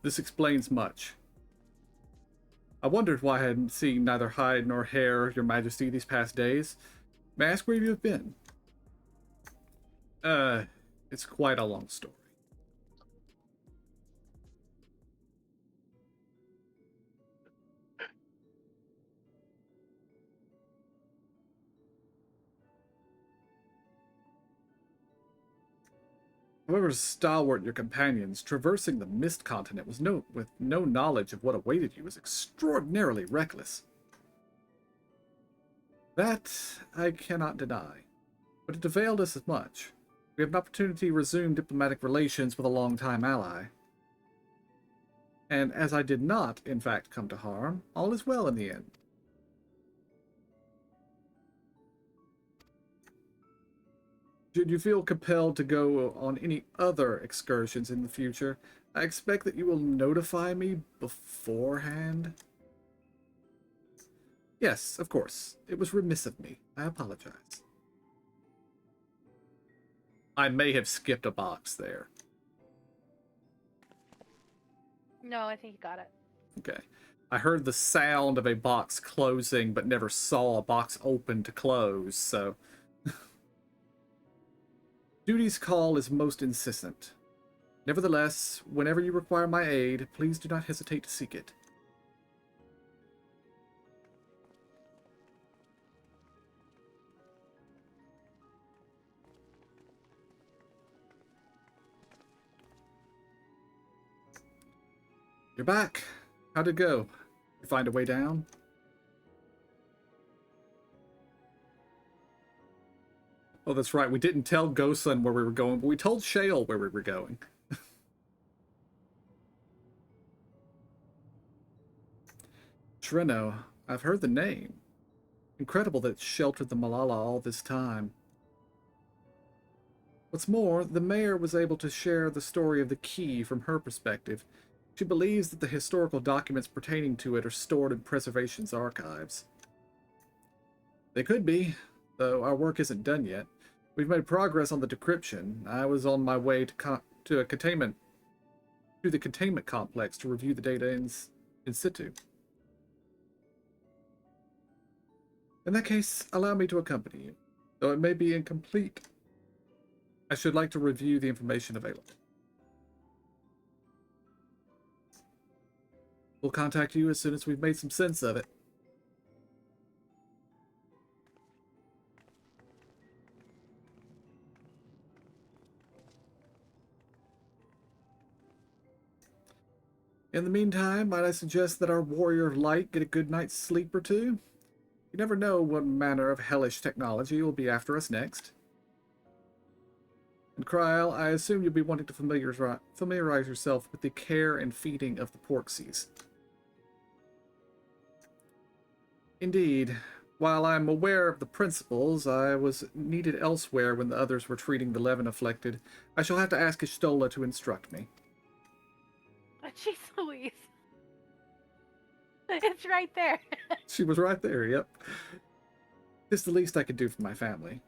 This explains much. I wondered why I hadn't seen neither hide nor hair, Your Majesty, these past days. May I ask where you have been? It's quite a long story. However stalwart your companions, traversing the Mist Continent with no knowledge of what awaited you was extraordinarily reckless. That I cannot deny, but it availed us as much. We have an opportunity to resume diplomatic relations with a longtime ally. And as I did not, in fact, come to harm, all is well in the end. Should you feel compelled to go on any other excursions in the future, I expect that you will notify me beforehand. Yes, of course. It was remiss of me. I apologize. I may have skipped a box there. No, I think you got it. Okay. I heard the sound of a box closing, but never saw a box open to close, so... Duty's call is most insistent. Nevertheless, whenever you require my aid, please do not hesitate to seek it. You're back. How'd it go? You find a way down? Oh, that's right. We didn't tell Gosun where we were going, but we told Shale where we were going. Treno, I've heard the name. Incredible that it sheltered the Malala all this time. What's more, the mayor was able to share the story of the key from her perspective. She believes that the historical documents pertaining to it are stored in Preservation's archives. They could be, though our work isn't done yet. We've made progress on the decryption. I was on my way to the containment complex to review the data in situ. In that case, allow me to accompany you. Though it may be incomplete, I should like to review the information available. We'll contact you as soon as we've made some sense of it. In the meantime, might I suggest that our warrior of light get a good night's sleep or two? You never know what manner of hellish technology will be after us next. And Kryl, I assume you'll be wanting to familiarize yourself with the care and feeding of the Porksies. Indeed. While I'm aware of the principles, I was needed elsewhere when the others were treating the Levin afflicted. I shall have to ask Ishtola to instruct me. Jeez Louise. It's right there. She was right there, yep. It's the least I could do for my family.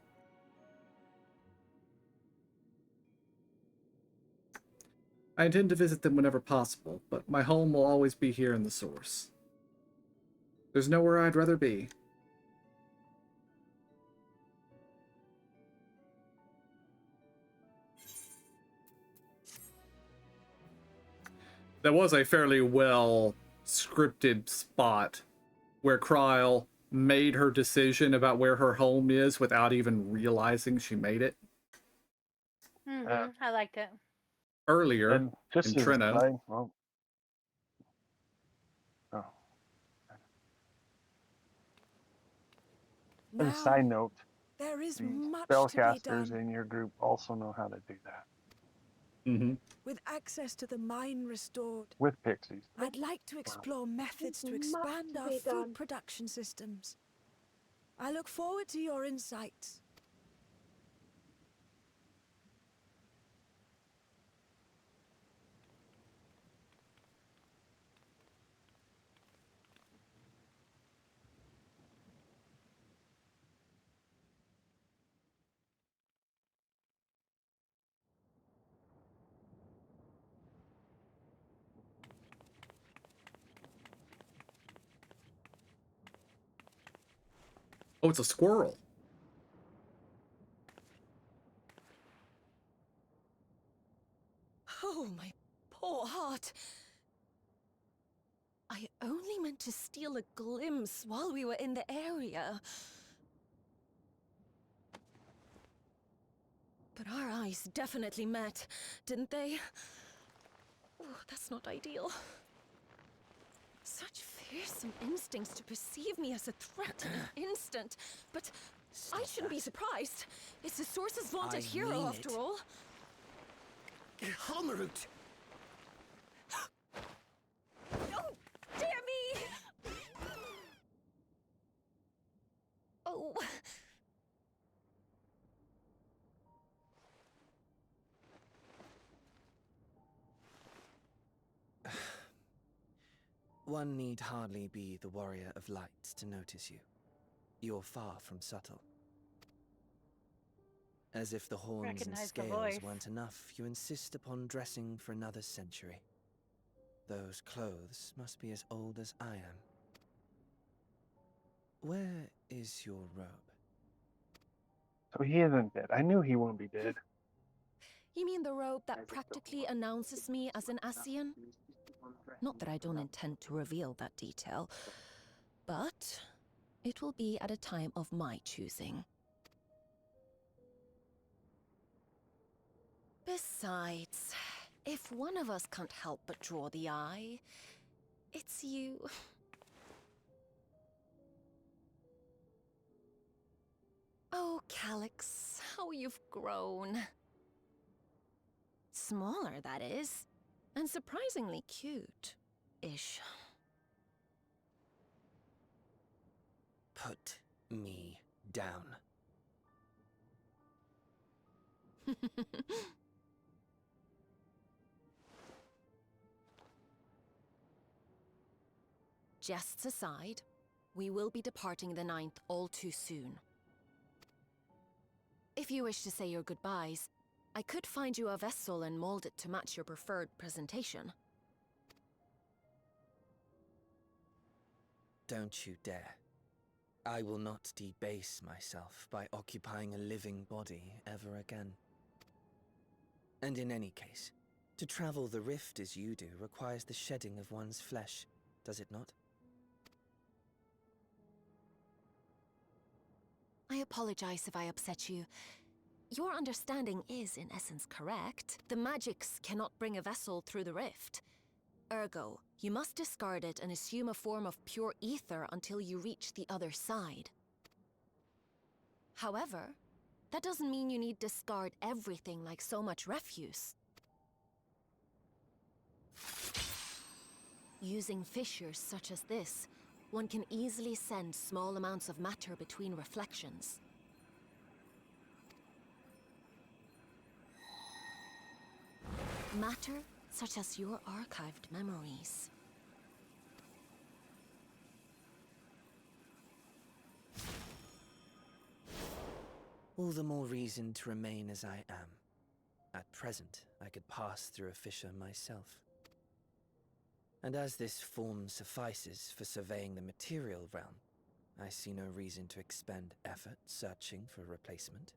I intend to visit them whenever possible, but my home will always be here in the Source. There's nowhere I'd rather be. That was a fairly well scripted spot where Kryl made her decision about where her home is without even realizing she made it. I liked it. Earlier And just in as a Treno. side, well, as a side note, there is the much to be spellcasters done. in your group also know how to do that. With access to the mine restored, With pixies. I'd like to explore methods to expand our food production systems. I look forward to your insights. Oh, it's a squirrel. Oh, my poor heart. I only meant to steal a glimpse while we were in the area. But our eyes definitely met, didn't they? Oh, that's not ideal. Such fearsome instincts to perceive me as a threat in an instant. But I shouldn't be surprised. It's the Source's vaunted hero, after all. Halmarut! Oh, dear me! Oh. One need hardly be the warrior of light to notice you. You're far from subtle. As if the horns and Recognize the scales voice. weren't enough, you insist upon dressing for another century. Those clothes must be as old as I am. Where is your robe? So he isn't dead. I knew he wouldn't be dead. You mean the robe that practically announces me as an Ascian? Not that I don't intend to reveal that detail, but it will be at a time of my choosing. Besides, If one of us can't help but draw the eye, it's you. Oh, Calyx, how you've grown. Smaller, that is. And surprisingly cute-ish. Put me down. Jests aside, we will be departing the 9th all too soon. If you wish to say your goodbyes, I could find you a vessel and mold it to match your preferred presentation. Don't you dare. I will not debase myself by occupying a living body ever again. And in any case, to travel the rift as you do requires the shedding of one's flesh, does it not? I apologize if I upset you. Your understanding is, in essence, correct. The magics cannot bring a vessel through the rift. Ergo, you must discard it and assume a form of pure ether until you reach the other side. However, that doesn't mean you need discard everything like so much refuse. Using fissures such as this, one can easily send small amounts of matter between reflections. Matter such as your archived memories. All the more reason to remain as I am. At present, I could pass through a fissure myself. And as this form suffices for surveying the material realm, I see no reason to expend effort searching for a replacement.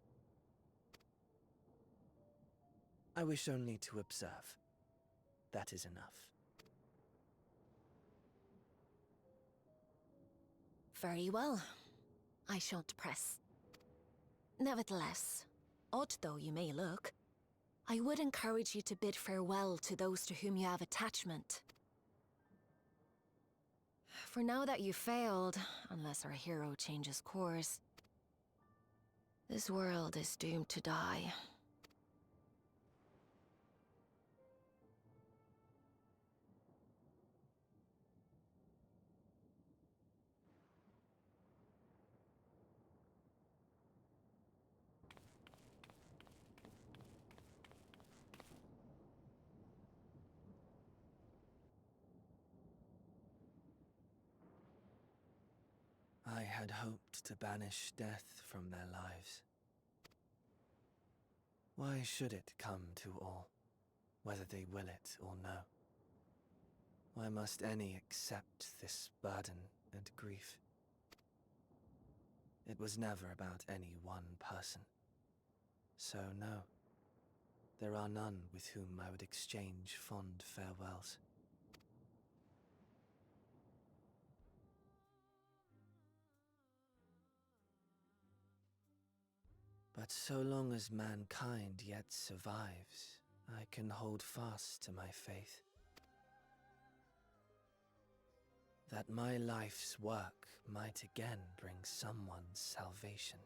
I wish only to observe. That is enough. Very well. I shan't press. Nevertheless, odd though you may look, I would encourage you to bid farewell to those to whom you have attachment. For now that you failed, unless our hero changes course, this world is doomed to die. I had hoped to banish death from their lives. Why should it come to all, whether they will it or no? Why must any accept this burden and grief? It was never about any one person. So no, there are none with whom I would exchange fond farewells. But so long as mankind yet survives, I can hold fast to my faith. That my life's work might again bring someone's salvation.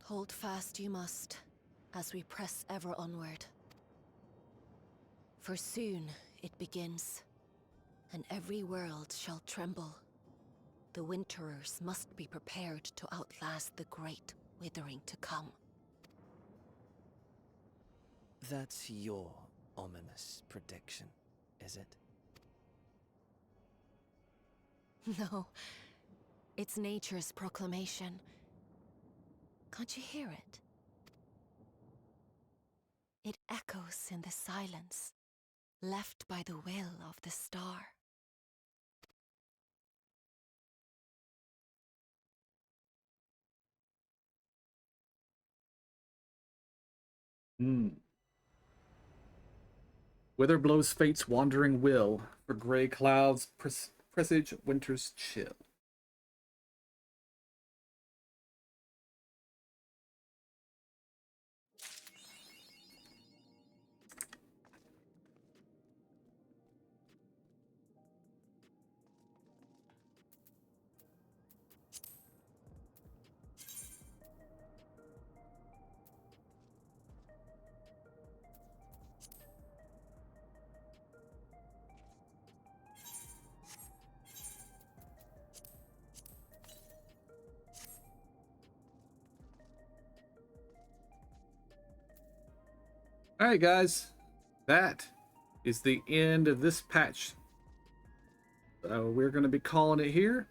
Hold fast you must, as we press ever onward. For soon it begins, and every world shall tremble. The Winterers must be prepared to outlast the great withering to come. That's your ominous prediction, is it? No, it's nature's proclamation. Can't you hear it? It echoes in the silence, left by the will of the star. Wither blows fate's wandering will, for gray clouds presage winter's chill. All right, guys, that is the end of this patch. So we're going to be calling it here.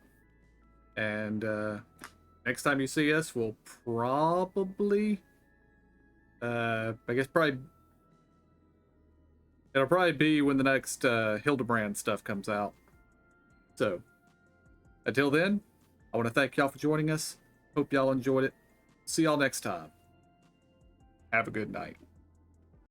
And next time you see us, we'll probably, I guess it'll probably be when the next Hildebrand stuff comes out. So until then, I want to thank y'all for joining us. Hope y'all enjoyed it. See y'all next time. Have a good night.